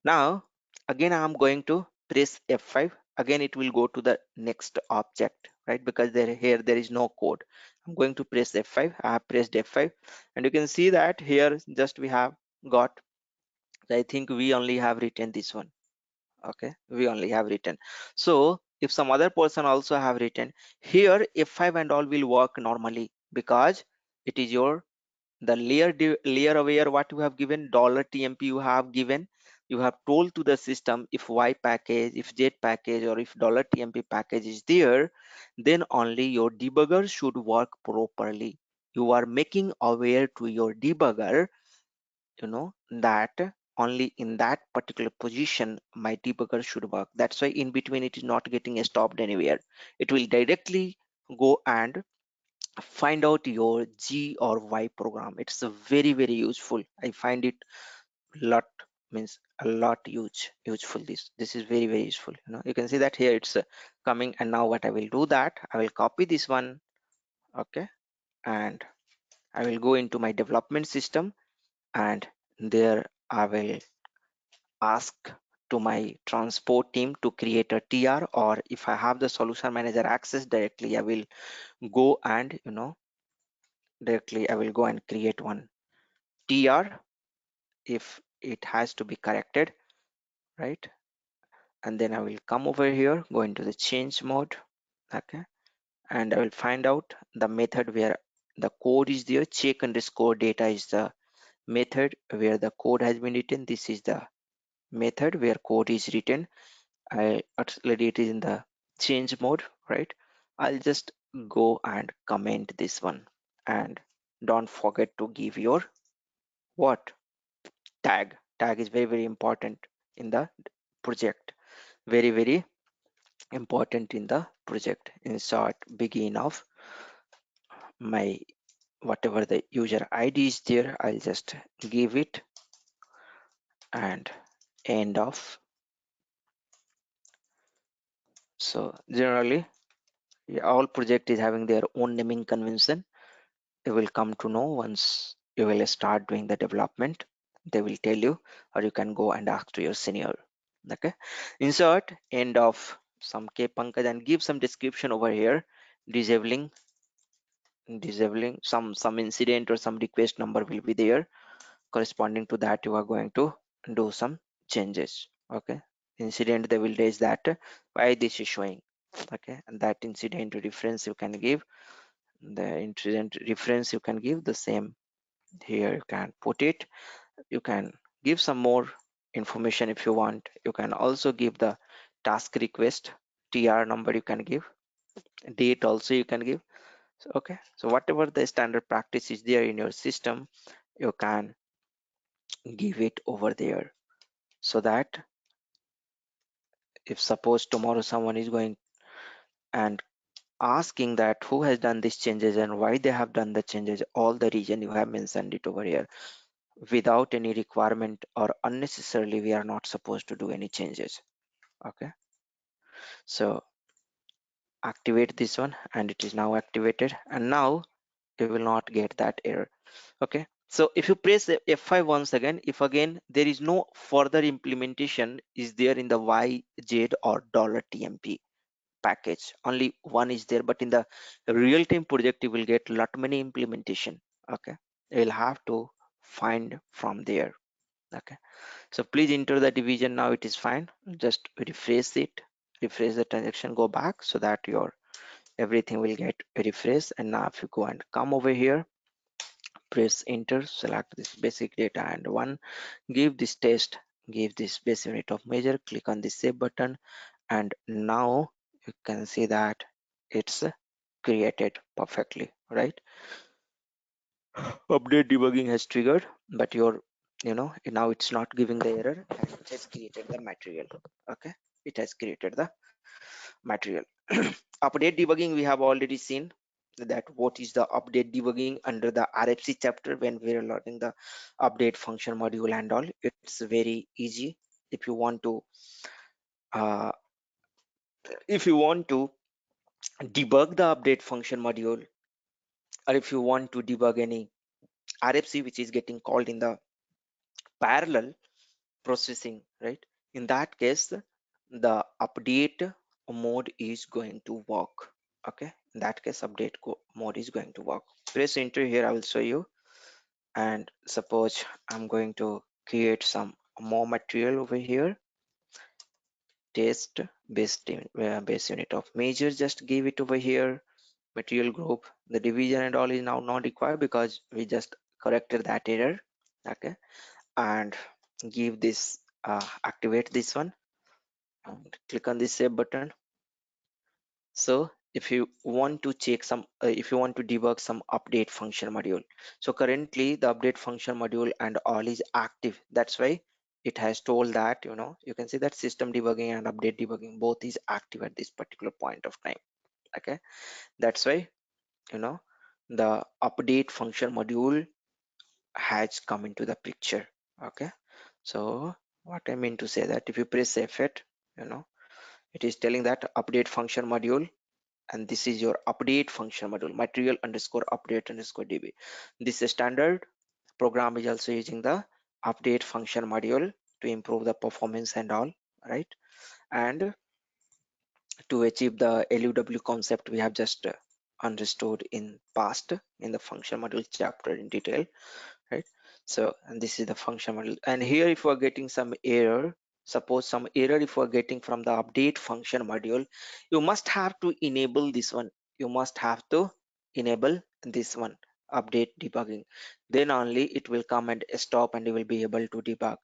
now again I'm going to press F5. Again it will go to the next object, right? Because here there is no code. I'm going to press F5. I have pressed F5 and you can see that here just we have got, I think we only have written this one. Okay, we only have written. So if some other person also have written here, F5 and all will work normally because it is your the layer aware what you have given $tmp you have given. You have told to the system if Y package, if Z package, or if $tmp package is there, then only your debugger should work properly. You are making aware to your debugger that only in that particular position my debugger should work. That's why in between it is not getting stopped anywhere. It will directly go and find out your G or Y program. It's a very useful. I find it lot, means a lot useful. This is very useful. You can see that here it's coming. And now what I will do, that I will copy this one. Okay, and I will go into my development system and there I will ask to my transport team to create a TR, or if I have the solution manager access directly, I will go and directly I will go and create one TR if it has to be corrected, right? And then I will come over here, go into the change mode. Okay, and I will find out the method where the code is there. Check underscore data is the method where the code has been written. This is the method where code is written. I already it is in the change mode, right? I'll just go and comment this one, and don't forget to give your what tag is very important in the project, very important in the project. Insert begin of my whatever the user ID is there, I'll just give it, and end of. So generally all project is having their own naming convention. You will come to know once you will start doing the development. They will tell you, or you can go and ask to your senior. Okay, insert end of some K Pankaj and give some description over here. Disabling some incident or some request number will be there. Corresponding to that, you are going to do some changes. Okay, incident they will raise that why this is showing. Okay, and that incident reference you can give, the incident reference you can give the same Here you can put it. You can give some more information if you want. You can also give the task request, TR number you can give, date also you can give. So, okay, so whatever the standard practice is there in your system, you can give it over there, so that if suppose tomorrow someone is going and asking that who has done these changes and why they have done the changes, all the region you have mentioned it over here without any requirement, or unnecessarily we are not supposed to do any changes. Okay, so activate this one, and it is now activated, and now you will not get that error. Okay, so if you press the F5 once again, if again there is no further implementation is there in the YZ or $TMP package, only one is there, but in the real-time project you will get lot many implementation. Okay, you will have to find from there. Okay, so please enter the division. Now it is fine, just refresh it, refresh the transaction, go back, so that your everything will get refreshed. And now if you go and come over here, press enter, select this basic data and one, give this test, give this base unit of measure, click on the save button, and now you can see that it's created perfectly, right? Update debugging has triggered, but your, now it's not giving the error, and it has created the material. Okay, it has created the material. Update debugging, we have already seen that what is the update debugging under the RFC chapter when we are learning the update function module and all. It's very easy. If you want to uh, if you want to debug the update function module, or if you want to debug any RFC which is getting called in the parallel processing, right? In that case, the update mode is going to work. Okay, in that case, mode is going to work. Press enter here, I will show you. And suppose I'm going to create some more material over here. Test base unit of measure, just give it over here. Material group, the division and all is now not required because we just corrected that error. Okay, and give this activate this one and click on the save button. So if you want to check some if you want to debug some update function module, so currently the update function module and all is active, that's why it has told that, you can see that system debugging and update debugging both is active at this particular point of time. Okay, that's why, the update function module has come into the picture. Okay, so what I mean to say that if you press F8, it is telling that update function module, and this is your update function module, material underscore update underscore db. This standard program is also using the update function module to improve the performance and all, right? And to achieve the LUW concept we have just understood in past in the function module chapter in detail, right? So, and this is the function module, and here if you are getting some error, suppose some error if you are getting from the update function module, you must have to enable this one, you must have to enable this one, update debugging, then only it will come and stop and you will be able to debug.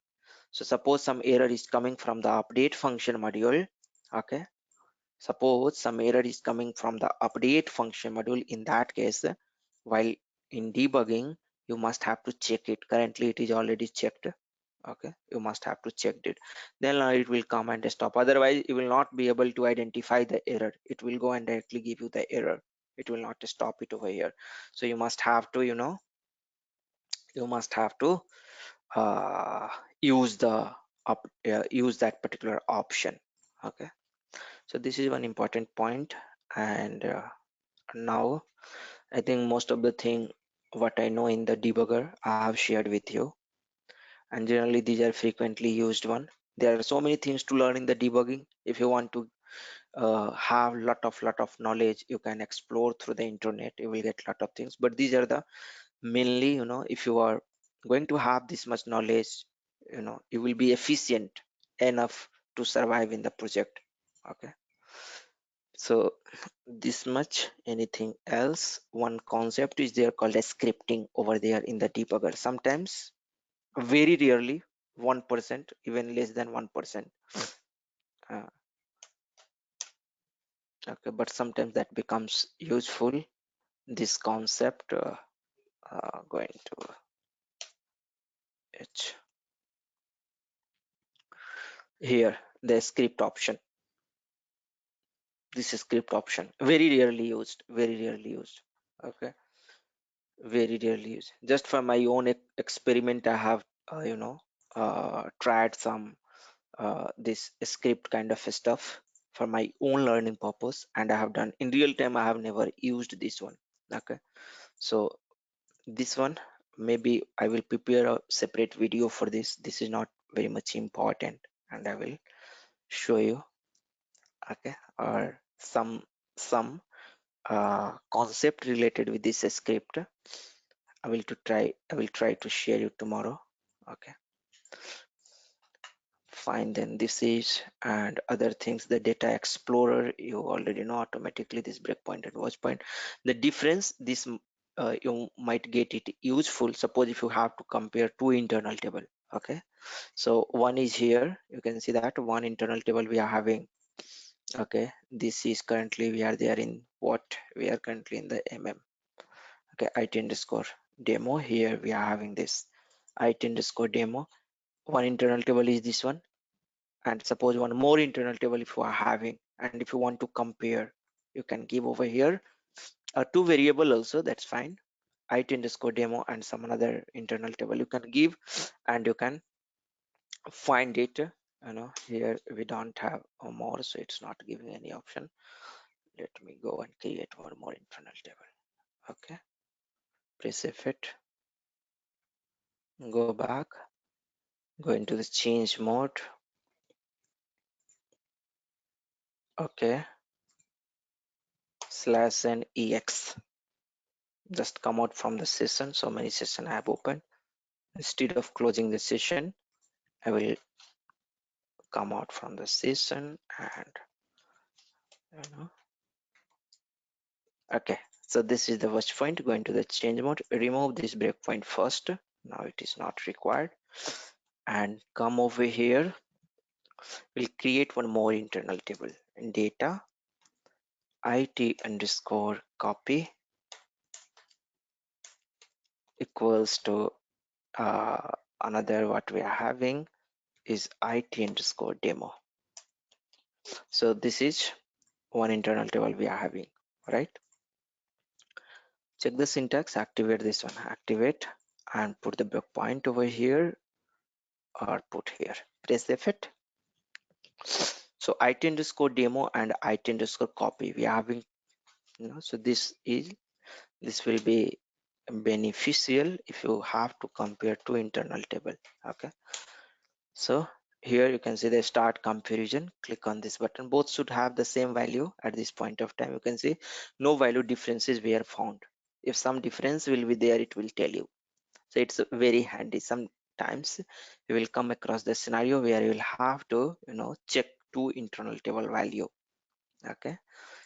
So suppose some error is coming from the update function module. Okay, suppose some error is coming from the update function module, in that case, while in debugging you must have to check it. Currently it is already checked. Okay, you must have to check it, then it will come and stop, otherwise you will not be able to identify the error, it will go and directly give you the error, it will not stop it over here. So you must have to, you must have to uh, use use that particular option. Okay, so this is one important point. And now I think most of the thing what I know in the debugger I have shared with you, and generally these are frequently used one. There are so many things to learn in the debugging. If you want to have lot of knowledge, you can explore through the internet, you will get lot of things, but these are the mainly, if you are going to have this much knowledge, you will be efficient enough to survive in the project. Okay, so this much. Anything else? One concept is there called as scripting over there in the debugger. Sometimes, very rarely, 1%, even less than 1%. Okay, but sometimes that becomes useful. This concept going to it here, the script option. This is script option, very rarely used, very rarely used. Okay, very rarely used. Just for my own experiment, I have tried some this script kind of stuff for my own learning purpose, and I have done in real time. I have never used this one. Okay, so this one, maybe I will prepare a separate video for this. This is not very much important, and I will show you. Okay, or some concept related with this script. I will try to share you tomorrow. Okay, fine. Then this is, and other things, the data explorer, you already know automatically this breakpoint and watchpoint. The difference, this you might get it useful. Suppose if you have to compare two internal table. Okay, so one is here, you can see that one internal table we are having. Okay, this is currently we are there in what we are currently in the okay, it underscore demo. Here we are having this it underscore demo. One internal table is this one, and suppose one more internal table if you are having, and if you want to compare, you can give over here two variable also, that's fine. It underscore demo and some another internal table you can give, and you can find it. Here we don't have a more, so it's not giving any option. Let me go and create one more internal table. Okay, press F8, go back, go into the change mode. Okay, /n-ex, just come out from the session. So many session I have opened. Instead of closing the session, I will come out from the session and okay, so this is the watch point. Go into the change mode, remove this breakpoint first. Now it is not required, and come over here. We'll create one more internal table, data it underscore copy equals to another what we are having is it underscore demo. So this is one internal table we are having, right? Check the syntax, activate this one, activate, and put the breakpoint over here or put here, press F8. So it underscore demo and it underscore copy we are having, so this will be beneficial if you have to compare two internal table. Okay, so here you can see the start comparison. Click on this button, both should have the same value at this point of time. You can see no value differences were found. If some difference will be there, it will tell you. So it's very handy. Sometimes you will come across the scenario where you will have to check two internal table value. Okay,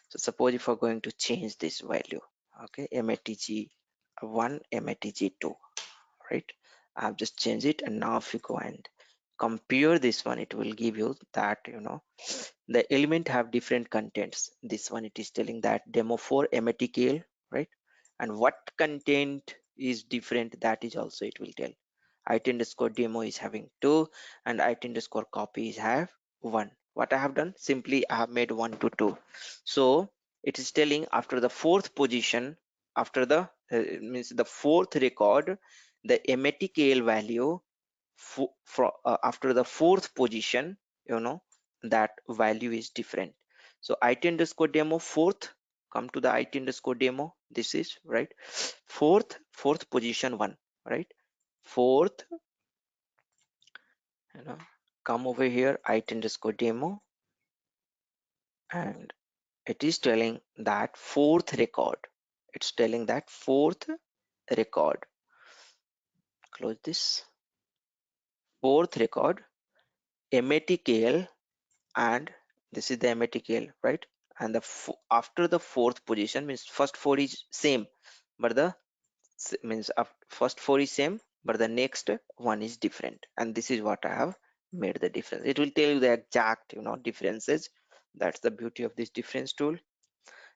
so suppose if we're going to change this value, okay, matg1 matg2, right? I've just changed it, and now if you go and compare this one, it will give you that the element have different contents. This one, it is telling that demo 4 matk, right? And what content is different, that is also it will tell. It underscore demo is having 2 and it underscore copy is have 1. What I have done, simply I have made 1 to 2. So it is telling after the fourth position, after the means the fourth record, the matk value after the fourth position, that value is different. So it underscore demo fourth, come to the it underscore demo, this is right, fourth position 1, right? Fourth, come over here, it underscore demo, and it is telling that fourth record, it's telling that fourth record, close this, fourth record matk, and this is the matk, right? and the after the fourth position means first four is same, but the means first four is same, but the next one is different, and this is what I have made the difference. It will tell you the exact differences. That's the beauty of this difference tool,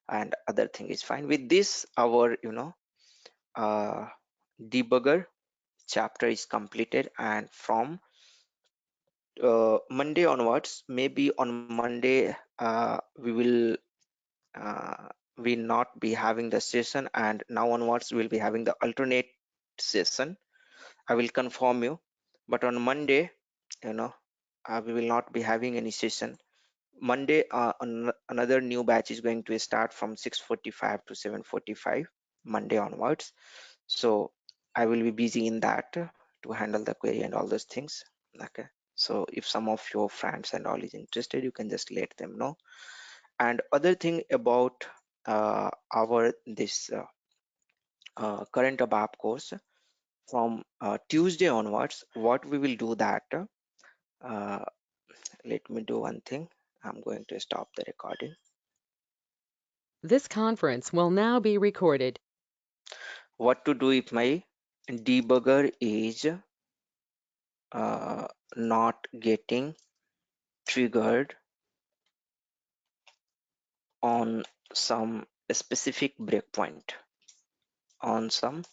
and other thing is fine. With this, our uh, debugger chapter is completed, and from Monday onwards, maybe on Monday uh, we not be having the session, and now onwards we'll be having the alternate session. I will confirm you, but on Monday, you know, we will not be having any session. Monday, another new batch is going to start from 6:45 to 7:45 Monday onwards. So I will be busy in that to handle the query and all those things. Okay. So if some of your friends and all is interested, you can just let them know. And other thing about our this current ABAP course, from Tuesday onwards, what we will do that, uh, let me do one thing. I'm going to stop the recording. This conference will now be recorded. What to do if my debugger is not getting triggered on some specific breakpoint, on some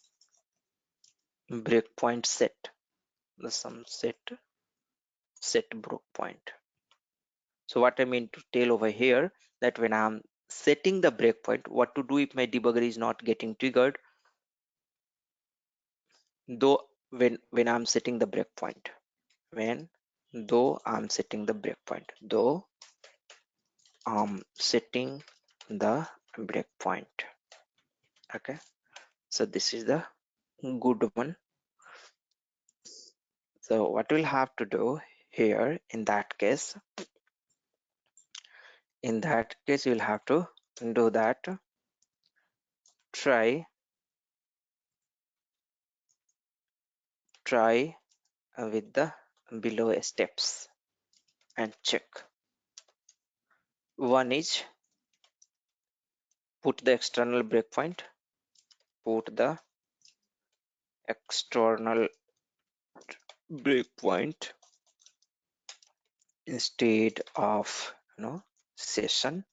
breakpoint set, the some set breakpoint. So what I mean to tell over here, that when I'm setting the breakpoint, what to do if my debugger is not getting triggered, though when I'm setting the breakpoint, though I'm setting the breakpoint, though I'm setting the breakpoint. Okay, so this is the good one. So what we'll have to do here, in that case you'll have to do that, try with the below steps and check. One is put the external breakpoint, put the external breakpoint instead of session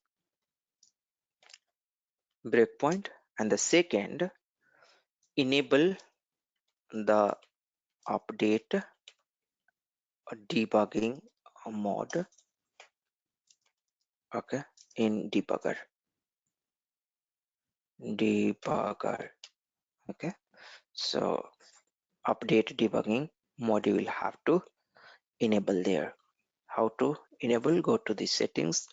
breakpoint, and the second, enable the update debugging mode, okay, in debugger, okay. So update debugging mode you will have to enable there. How to enable? Go to the settings,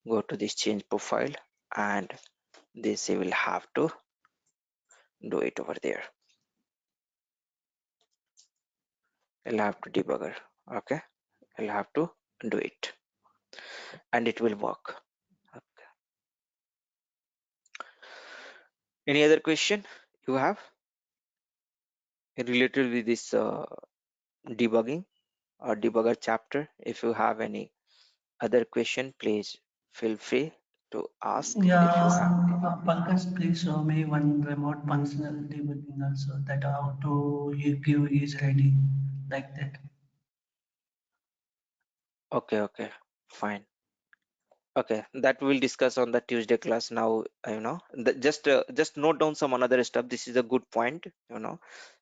go to this change profile, and this you will have to do it over there. You'll have to debugger, okay, you'll have to do it and it will work. Okay. Any other question you have related with this debugging or debugger chapter? If you have any other question, please feel free to ask if you have. Pankaj, please show me one remote functional debugging also, that how to give is ready, like that. Okay, fine. Okay, that we'll discuss on the Tuesday class. Now just note down some another stuff. This is a good point.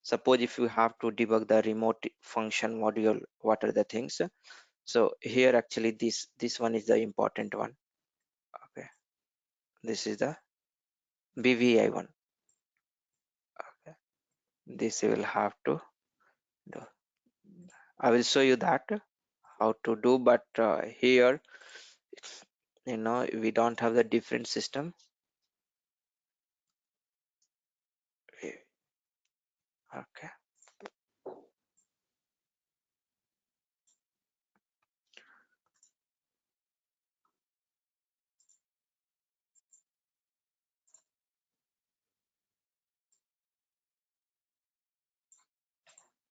Suppose if you have to debug the remote function module, what are the things? So here actually this one is the important one. Okay, this is the BVI one. Okay, this you will have to do. I will show you that how to do, but here we don't have the different system. Okay,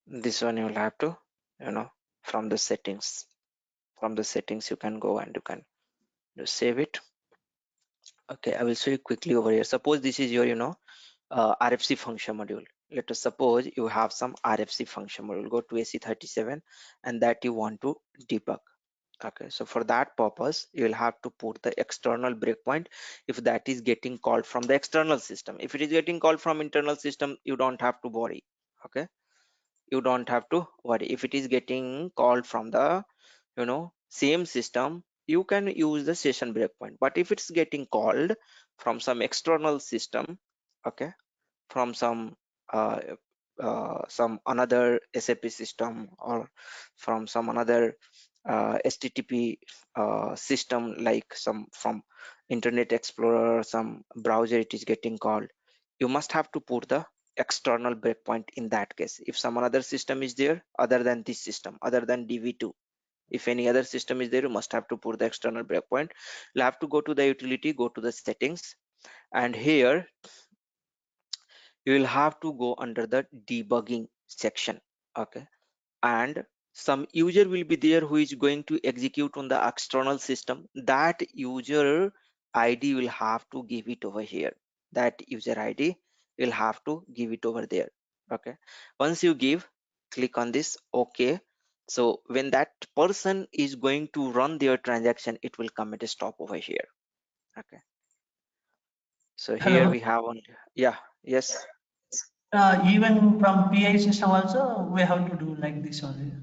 this one you will have to from the settings you can go and you can save it. Okay, I will show you quickly over here. Suppose this is your, RFC function module. Let us suppose you have some RFC function module. Go to AC37 and that you want to debug. Okay, so for that purpose, you will have to put the external breakpoint if that is getting called from the external system. If it is getting called from internal system, you don't have to worry. Okay, you don't have to worry. If it is getting called from the same system, you can use the session breakpoint. But if it's getting called from some external system, okay, from uh, some another SAP system or from some another HTTP system, like some from Internet Explorer, some browser, it is getting called, you must have to put the external breakpoint in that case. If some other system is there other than this system, other than DV2, if any other system is there, you must have to put the external breakpoint. You'll have to go to the utility, go to the settings, and here you will have to go under the debugging section. Okay, and some user will be there who is going to execute on the external system. That user ID will have to give it over here. That user ID will have to give it over there. Okay, once you give, click on this OK. So when that person is going to run their transaction, it will come at a stop over here. Okay, so here Hello. we have only, yeah, yes. Even from PI system also, we have to do like this only.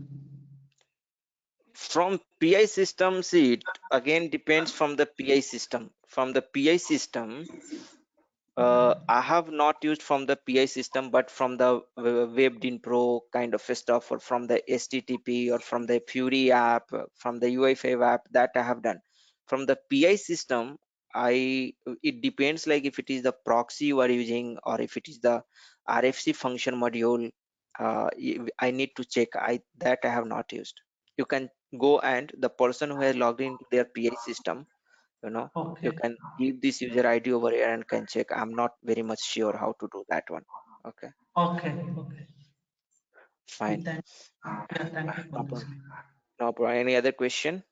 From PI system, see, it again depends from the PI system. From the PI system, I have not used from the PI system, but from the WebDyn Pro kind of stuff, or from the HTTP, or from the Fury app, from the UI5 app, that I have done. From the PI system, it depends, like if it is the proxy you are using or if it is the RFC function module. I need to check. That I have not used. You can go, and the person who has logged into their PI system, you Okay. can give this user ID over here and can check. I'm not very much sure how to do that one. Okay, Okay. Okay. fine. Thank, yeah, thank you for No this. problem. No problem. Any other question?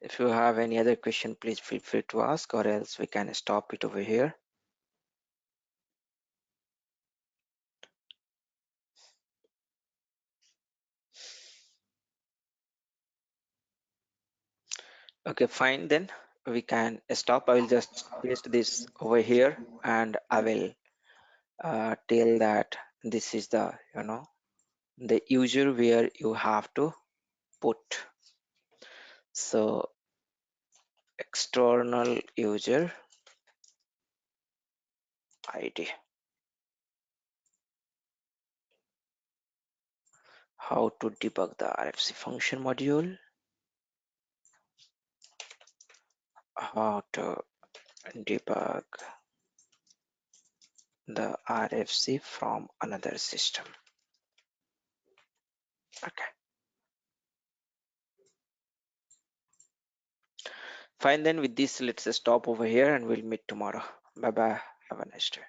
If you have any other question, please feel free to ask, or else we can stop it over here. Okay, fine, then we can stop. I will just paste this over here, and I will tell that this is the the user where you have to put. So external user ID. How to debug the RFC function module. How to debug the RFC from another system. Okay, fine, then with this, let's stop over here and we'll meet tomorrow. Bye bye. Have a nice day.